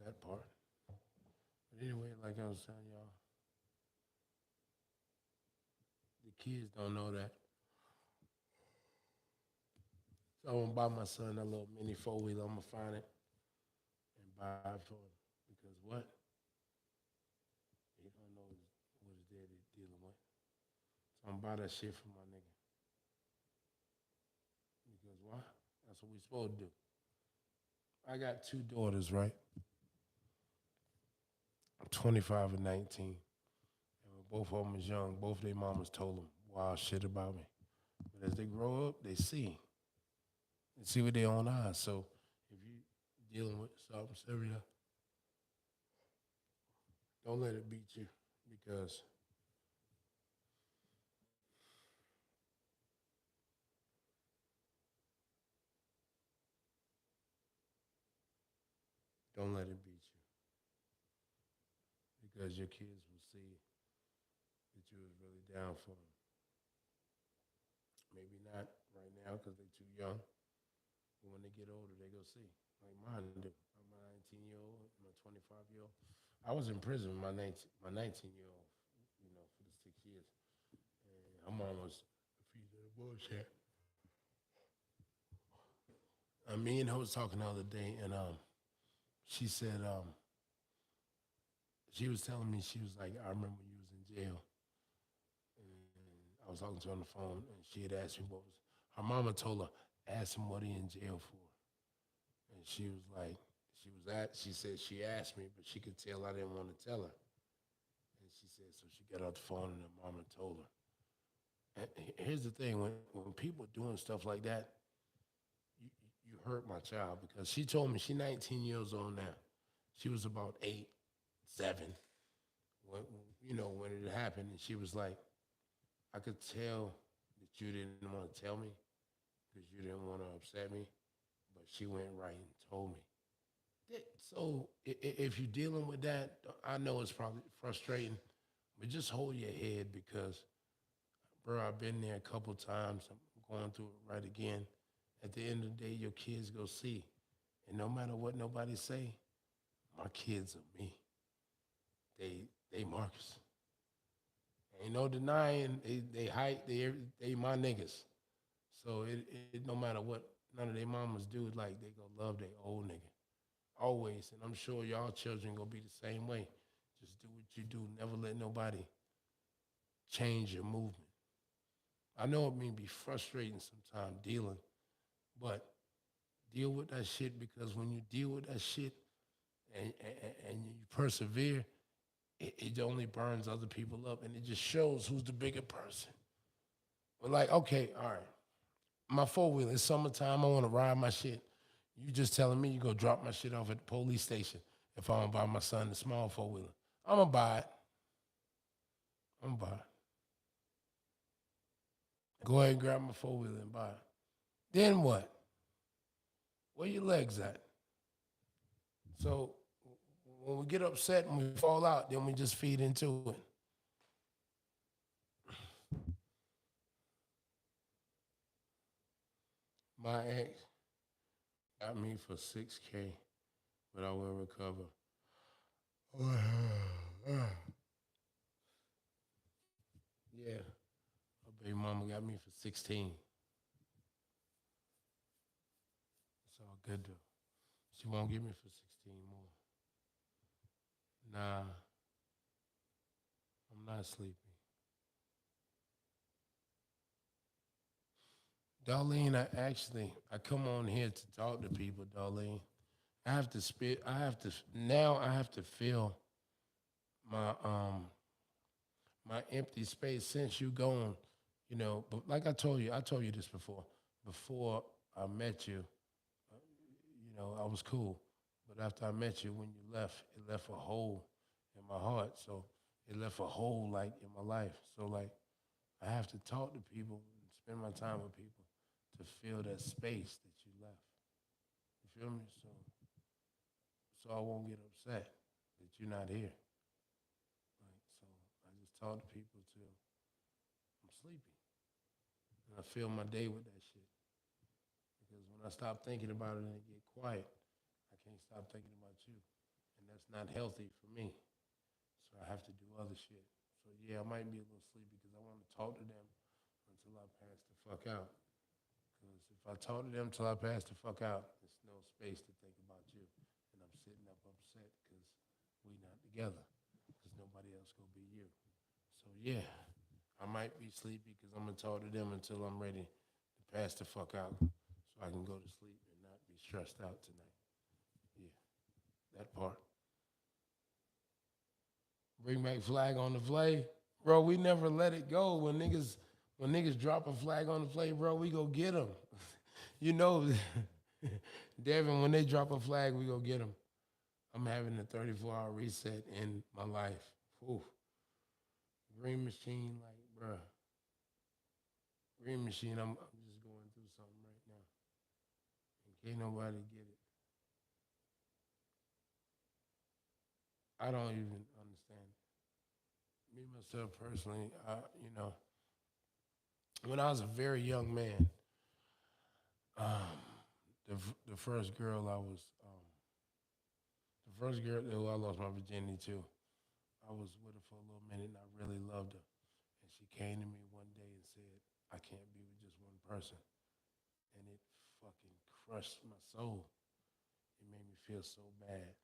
That part. But anyway, like I was telling y'all, kids don't know that. So I'm gonna buy my son a little mini four-wheeler. I'm gonna find it and buy it for him. Because what? He don't know what his daddy dealing with. So I'm gonna buy that shit for my nigga. Because why? That's what we supposed to do. I got two daughters, right? I'm 25 and 19. And when both of them was young, both their mamas told them wild shit about me. But as they grow up, they see. They see with their own eyes. So if you dealing with something serious, don't let it beat you because don't let it beat you because your kids will see that you was really down for them. Maybe not right now because they're too young, but when they get older, they go see. Like mine do. I'm a 19-year-old, I'm a 25-year-old. I was in prison with my 19-year-old, for the 6 years. And I'm almost a piece of the bullshit. Me and her was talking the other day, and she said she was telling me, she was like, I remember when you was in jail, and I was talking to her on the phone, and she had asked me what was her mama told her, ask him what he in jail for, and she was like, she said she asked me, but she could tell I didn't want to tell her, and she said so she got off the phone and her mama told her. And here's the thing: when people are doing stuff like that, you, you hurt my child because she told me she's 19 years old now. She was about 8, 7 when it happened, and she was like, I could tell that you didn't want to tell me because you didn't want to upset me, but she went right and told me. So if you're dealing with that, I know it's probably frustrating, but just hold your head because, bro, I've been there a couple times. I'm going through it right again. At the end of the day, your kids go see, and no matter what nobody say, my kids are me. They Marcus. Ain't no denying they height, they my niggas. So it no matter what none of their mamas do, like they gonna love their old nigga. Always. And I'm sure y'all children gonna be the same way. Just do what you do. Never let nobody change your movement. I know it may be frustrating sometimes dealing, but deal with that shit because when you deal with that shit and you persevere, it only burns other people up and it just shows who's the bigger person. But like, okay, all right. My four-wheeler, it's summertime, I want to ride my shit. You just telling me you go drop my shit off at the police station if I want to buy my son the small four-wheeler. I'm going to buy it. I'm going to buy it. Go ahead and grab my four-wheeler and buy it. Then what? Where your legs at? So when we get upset and we fall out, then we just feed into it. My ex got me for 6K, but I will recover. Yeah, my baby mama got me for 16. It's all good though. She won't give me for 16 more. Nah, I'm not sleepy. Darlene, I come on here to talk to people, Darlene. I have to fill my my empty space since you gone. But like I told you this before. Before I met you, I was cool. But after I met you, when you left, it left a hole in my heart. So it left a hole like in my life. So like I have to talk to people and spend my time with people to fill that space that you left. You feel me? So I won't get upset that you're not here. Like so I just talk to people till I'm sleepy. And I fill my day with that shit. Because when I stop thinking about it and it get quiet, I can't stop thinking about you. And that's not healthy for me. So I have to do other shit. So yeah, I might be a little sleepy because I want to talk to them until I pass the fuck out. Because if I talk to them till I pass the fuck out, there's no space to think about you. And I'm sitting up upset because we not together. Because nobody else gonna be you. So yeah, I might be sleepy because I'm gonna talk to them until I'm ready to pass the fuck out, so I can go to sleep and not be stressed out tonight. Yeah, that part. Bring back flag on the play, bro. We never let it go. When niggas drop a flag on the play, bro, we go get them. You know, Devin, when they drop a flag, we go get them. I'm having a 34-hour reset in my life. Ooh, Green Machine, like, bruh. Green Machine, I'm just going through something right now. And can't nobody get it. I don't even understand it. Me, myself, personally, you know, when I was a very young man, um, the first girl I was, the first girl who I lost my virginity to, I was with her for a little minute and I really loved her. And she came to me one day and said, I can't be with just one person. And it fucking crushed my soul. It made me feel so bad.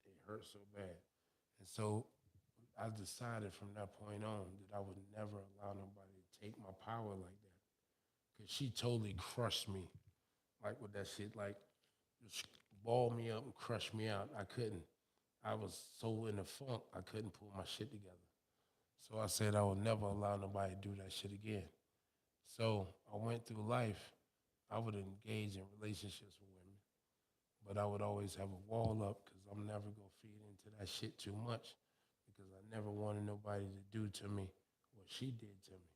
It hurt so bad. And so I decided from that point on that I would never allow nobody to take my power like that. Because she totally crushed me, like with that shit, like just ball me up and crush me out. I couldn't. I was so in a funk, I couldn't pull my shit together. So I said I would never allow nobody to do that shit again. So I went through life. I would engage in relationships with women, but I would always have a wall up because I'm never gonna feed into that shit too much because I never wanted nobody to do to me what she did to me.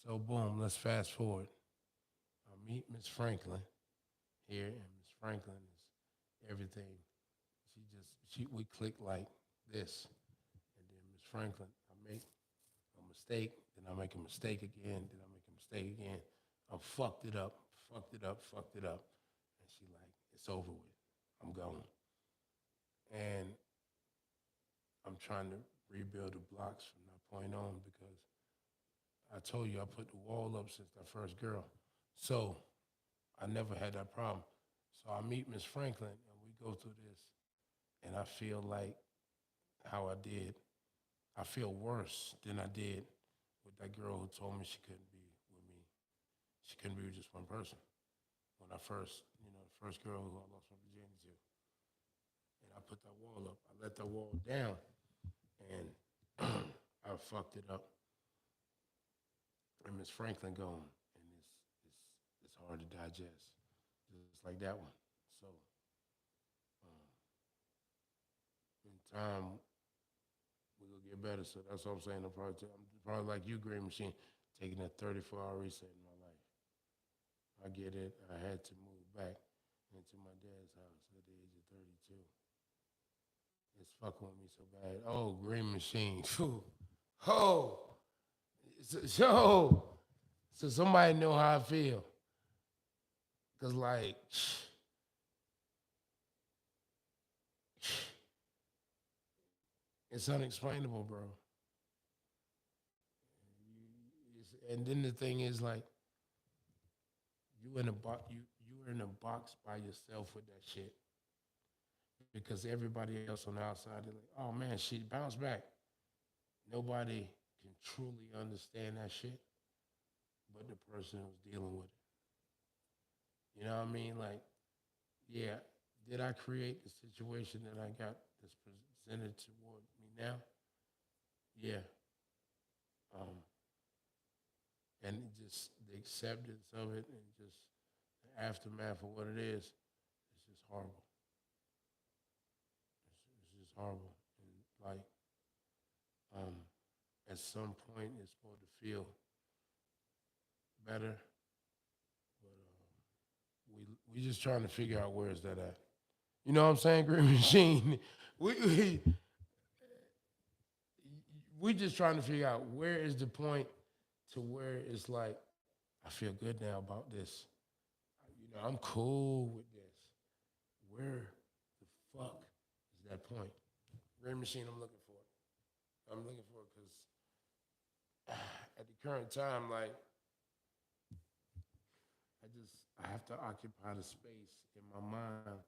So boom, let's fast forward. I meet Miss Franklin here, and Miss Franklin is everything. We click like this, and then Miss Franklin, I make a mistake, then I make a mistake again, then I make a mistake again. I fucked it up, fucked it up, fucked it up, and she like, it's over with. I'm gone, and I'm trying to rebuild the blocks from that point on because I told you I put the wall up since that first girl. So I never had that problem. So I meet Miss Franklin and we go through this and I feel like how I did. I feel worse than I did with that girl who told me she couldn't be with me. She couldn't be with just one person. When I first, the first girl who I lost my virginity to. And I put that wall up. I let that wall down and I fucked it up. And Miss Franklin gone, and it's hard to digest, just like that one. So, in time, we gonna get better. So that's what I'm saying. I'm probably like you, Green Machine, taking that 34-hour reset in my life. I get it. I had to move back into my dad's house at the age of 32. It's fucking with me so bad. Oh, Green Machine. Phew. Oh, so, so somebody know how I feel. Cause like it's unexplainable, bro. And then the thing is like you in a box, you're in a box by yourself with that shit because everybody else on the outside is like, oh man, she bounced back. Nobody can truly understand that shit, but the person who's dealing with it. You know what I mean? Like, yeah, did I create the situation that I got that's presented toward me now? Yeah. Um, and just the acceptance of it and just the aftermath of what it is, it's just horrible. It's just horrible. And like, um, at some point, it's supposed to feel better, but we just trying to figure out where is that at. You know what I'm saying, Green Machine? We, we we just trying to figure out where is the point to where it's like I feel good now about this. I'm cool with this. Where the fuck is that point? Green Machine, I'm looking for it. I'm looking for it because at the current time, like I have to occupy the space in my mind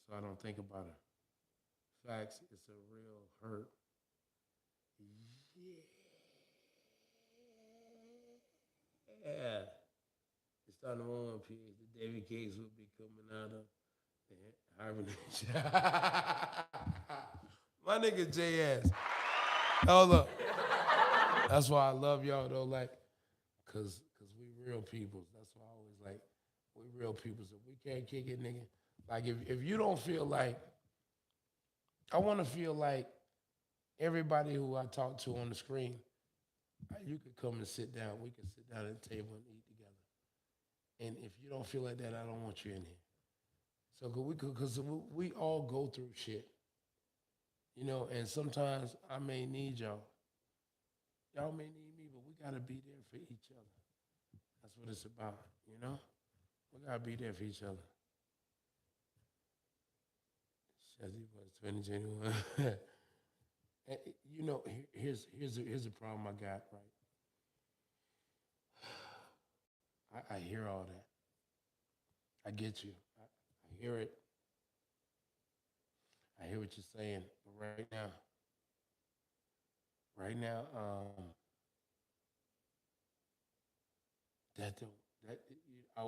so I don't think about it. Facts, it's a real hurt. Yeah. It's starting to warm, PH. The David Cakes will be coming out of the hibernation. My nigga JS. Hold up. That's why I love y'all though, like, cause we real peoples. That's why I always like we real peoples. If we can't kick it, nigga. Like if you don't feel like I wanna feel like everybody who I talk to on the screen, you could come and sit down. We can sit down at the table and eat together. And if you don't feel like that, I don't want you in here. So cause we all go through shit, and sometimes I may need y'all. Y'all may need me, but we gotta be there for each other. That's what it's about, you know? We gotta be there for each other. Shazzy was 2021. And, here's a problem I got, right? I hear all that. I get you. I hear it. I hear what you're saying. But right now, that the, that I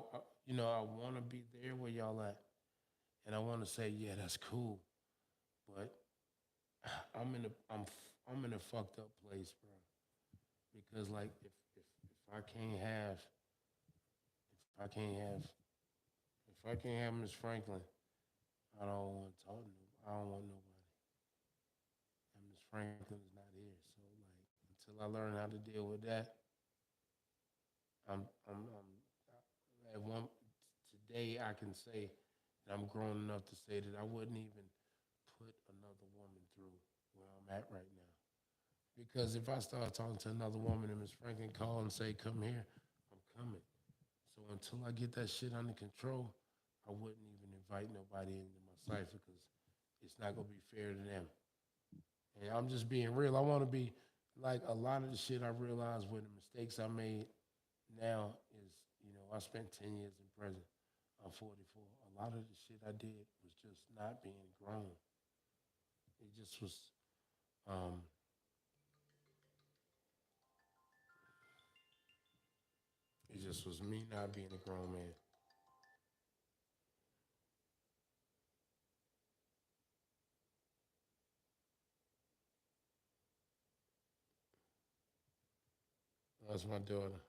want to be there where y'all at, and I want to say, yeah, that's cool, but I'm in a fucked up place, bro. Because like if I can't have if I can't have if I can't have Miss Franklin, I don't want to talk to nobody. I don't want nobody. And Miss Franklin is not here, so like until I learn how to deal with that, I'm at one today I can say that I'm grown enough to say that I wouldn't even put another woman through where I'm at right now. Because if I start talking to another woman and Miss Franklin call and say, come here, I'm coming. So until I get that shit under control, I wouldn't even invite nobody into my cipher because it's not gonna be fair to them. And I'm just being real. I want to be like a lot of the shit I realized with the mistakes I made now is, I spent 10 years in prison. I'm 44. A lot of the shit I did was just not being grown. It just was, um, it just was me not being a grown man. That's my daughter.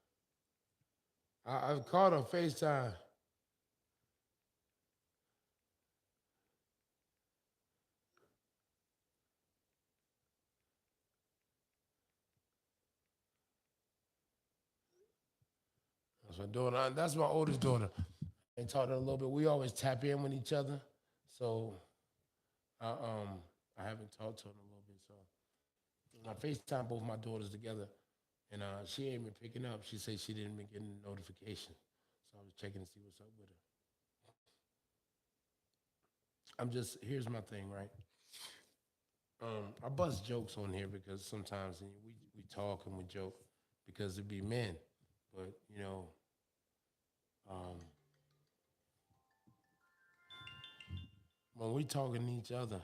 I've called her FaceTime. That's my daughter. That's my oldest daughter. I talked to her a little bit. We always tap in with each other. So I haven't talked to her in a little bit. So I FaceTime both my daughters together. And she ain't been picking up. She said she didn't been getting the notification. So I was checking to see what's up with her. Here's my thing, right? I bust jokes on here because sometimes we talk and we joke because it be men. But, um, when we talking to each other,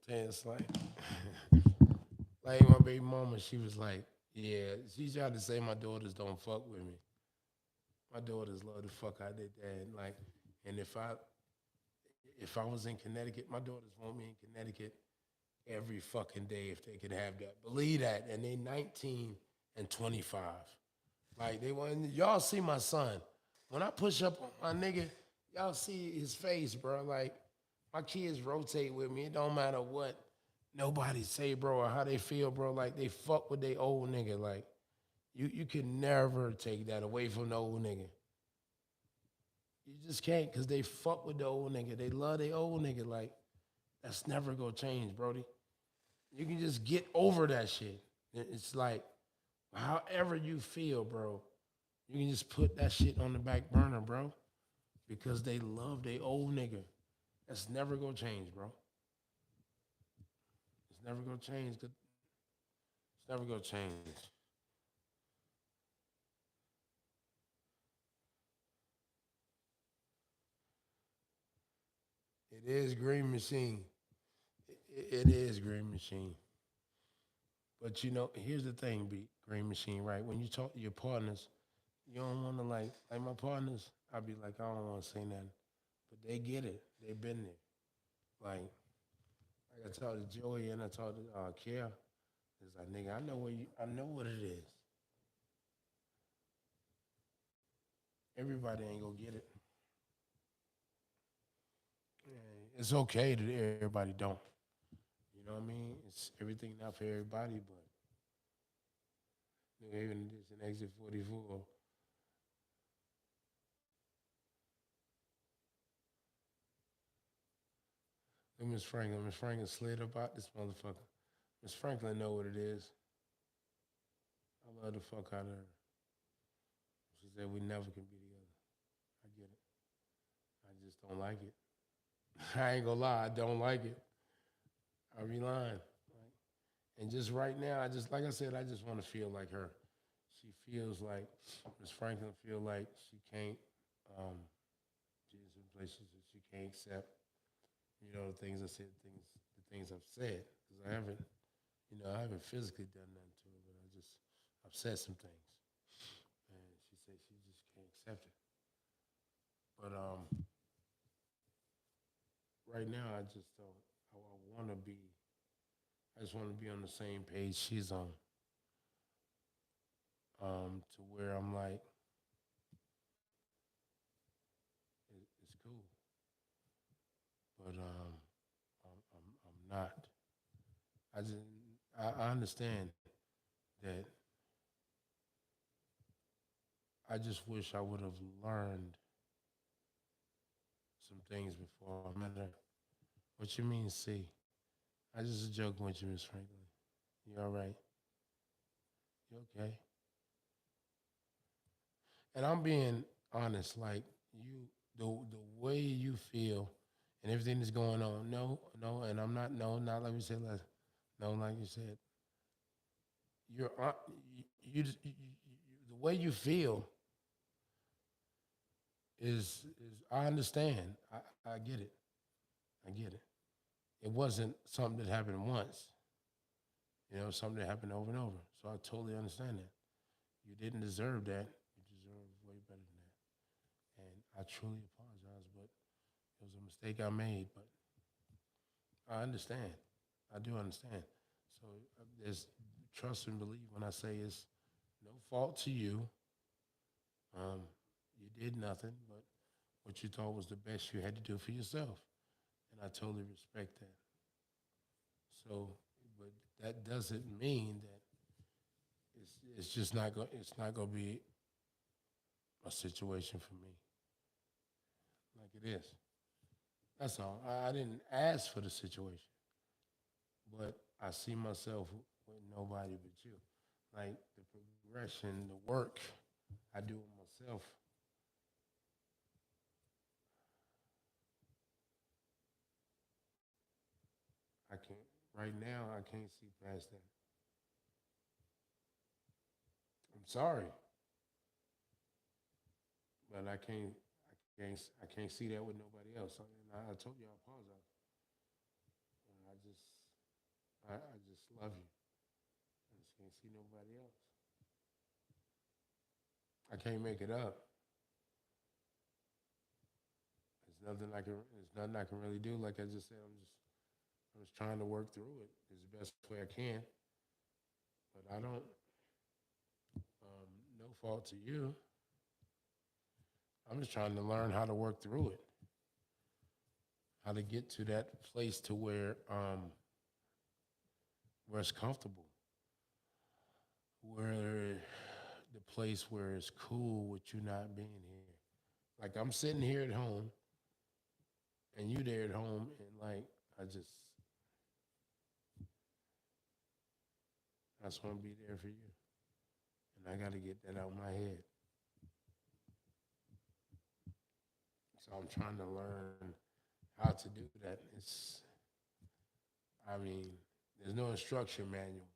it's like my baby mama, she was like, yeah, she tried to say my daughters don't fuck with me. My daughters love the fuck out of their dad. Like, and if I was in Connecticut, my daughters want me in Connecticut every fucking day if they could have that. Believe that. And they 19 and 25. Like they want y'all see my son. When I push up on my nigga, y'all see his face, bro. Like my kids rotate with me. It don't matter what nobody say, bro, or how they feel, bro. Like they fuck with their old nigga. Like you can never take that away from the old nigga. You just can't because they fuck with the old nigga. They love their old nigga. Like that's never gonna change, Brody. You can just get over that shit. It's like however you feel, bro. You can just put that shit on the back burner, bro. because they love their old nigga. That's never gonna change, bro. It's never gonna change. It's never gonna change. It is Green Machine. It is Green Machine. But here's the thing, be Green Machine, right? When you talk to your partners, you don't want to like my partners. I'd be like, I don't want to say nothing, but they get it. They've been there. Like I talked to Joey and I talked to Kia. It's like, nigga, I know what it is. Everybody ain't gonna get it. Yeah, it's okay that everybody don't. You know what I mean? It's everything not for everybody, but even this an exit 44. Look, Miss Franklin. Miss Franklin slid up out this motherfucker. Miss Franklin know what it is. I love the fuck out of her. She said we never can be together. I get it. I just don't like it. I ain't gonna lie, I don't like it. I be lying. And just right now, I just like I said, I just want to feel like her. She feels like Miss Franklin feel like she can't. Um, she's in places that she can't accept. The things I said, the things I've said, because I haven't physically done nothing to her, but I've said some things, and she said she just can't accept it. But right now, I just don't. I want to be. I just want to be on the same page she's on. To where I'm like, it's cool, but I'm not. I just I understand that. I just wish I would have learned some things before I met her. What you mean, see? I just joking with you, Miss Franklin. You all right? You okay? And I'm being honest, like the way you feel and everything that's going on. No, no, and I'm not. No, not like we said last. No, like you said, you're the way you feel is I understand. I get it. I get it. It wasn't something that happened once. Something that happened over and over. So I totally understand that. You didn't deserve that. You deserve way better than that. And I truly apologize, but it was a mistake I made. But I understand. I do understand. So there's trust and believe when I say it's no fault to you. Um, you did nothing, but what you thought was the best you had to do for yourself. And I totally respect that. So, but that doesn't mean that it's just not going. It's not going to be a situation for me like it is. That's all. I didn't ask for the situation, but I see myself with nobody but you. Like the progression, the work I do with myself. I can't right now. I can't see past that. I'm sorry, but I can't. I can't see that with nobody else. I told you I apologize. I just I just love you. I just can't see nobody else. I can't make it up. There's nothing I can really do. Like I just said, I'm just trying to work through it as the best way I can. But I don't. No fault to you. I'm just trying to learn how to work through it. How to get to that place to where it's comfortable, where the place where it's cool with you not being here. Like I'm sitting here at home and you there at home and like I just want to be there for you. And I gotta get that out of my head. So I'm trying to learn how to do that. I mean, there's no instruction manual.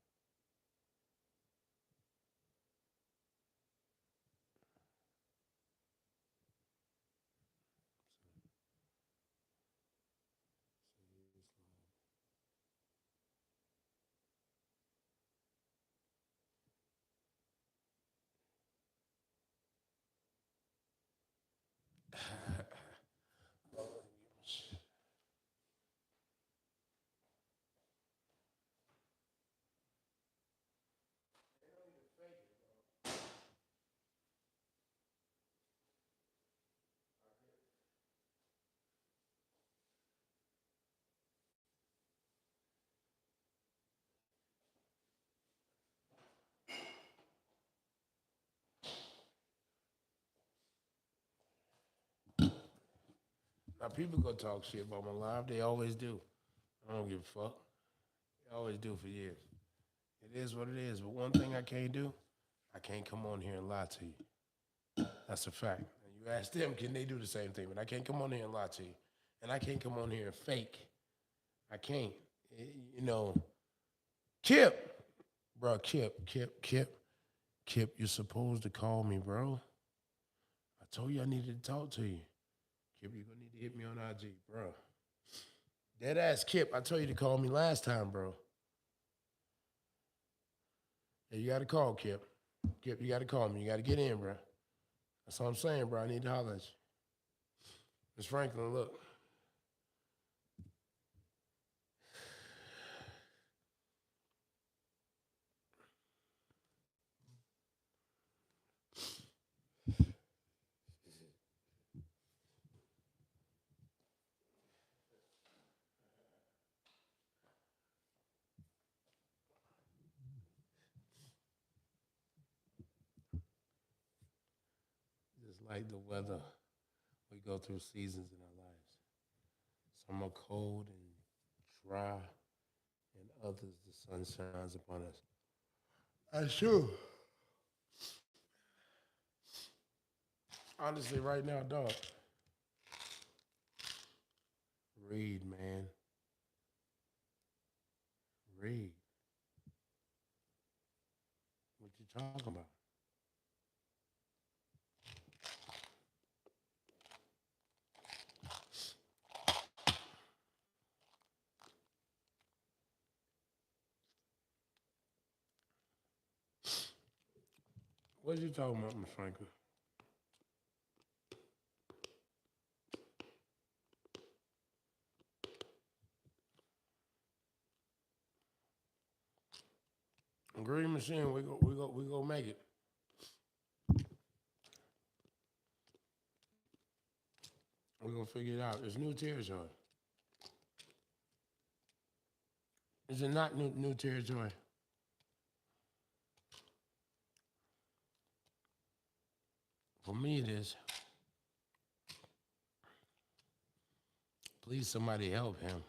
Now people go talk shit about my life. They always do. I don't give a fuck. They always do for years. It is what it is. But one thing I can't do, I can't come on here and lie to you. That's a fact. And you ask them, can they do the same thing? But I can't come on here and lie to you. And I can't come on here and fake. I can't. You know, Kip. Bro, Kip, you're supposed to call me, bro. I told you I needed to talk to you. Kip, you're going to need to hit me on IG, bro. Dead ass Kip, I told you to call me last time, bro. Yeah, you got to call, Kip. Kip, you got to call me. You got to get in, bro. That's what I'm saying, bro. I need to holler at you. Miss Franklin, look. Just like the weather, we go through seasons in our lives. Some are cold and dry, and others the sun shines upon us. That's true. Honestly, right now, dog, read, man. Read. What you talking about? What you talking about, Miss Franklin? Green machine, we go make it. We gonna figure it out. It's new territory. Is it not new territory? For me, it is. Please, somebody help him.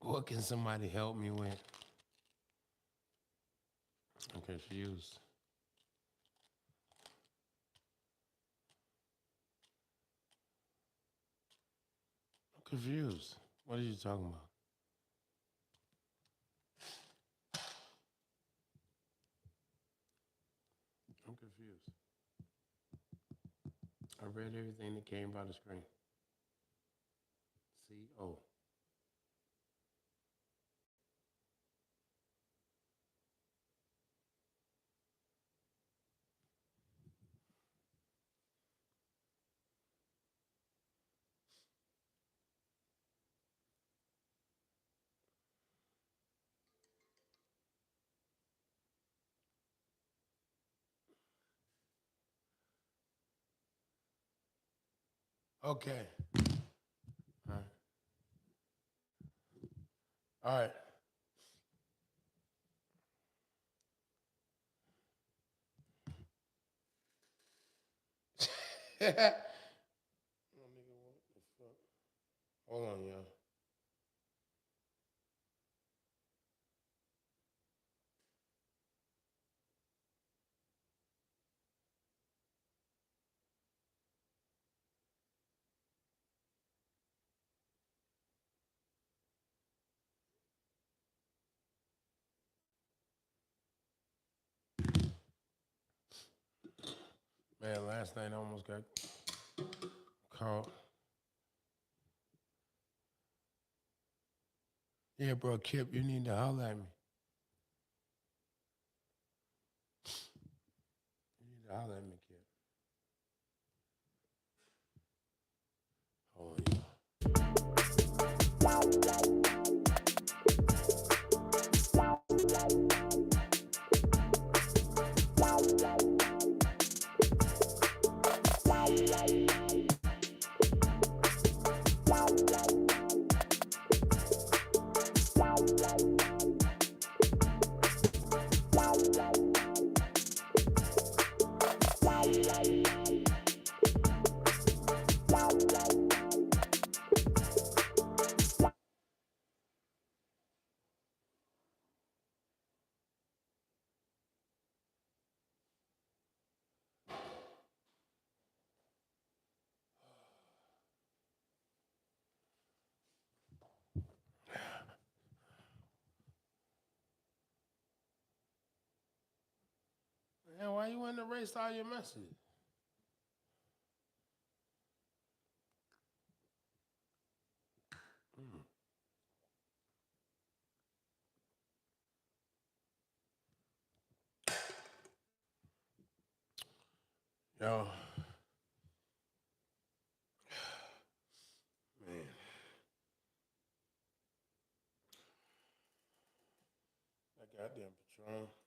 What can somebody help me with? I'm confused. I'm confused. What are you talking about? I'm confused. I read everything that came by the screen. C-O. Okay. All right. All right. Oh, nigga, what the fuck? Hold on, y'all. Man, last night I almost got caught. Yeah, bro, Kip, you need to holler at me. You need to holler at me, Kip. Oh, yeah. Man, why you want to erase all your messages? Yo. Man. That goddamn Patron.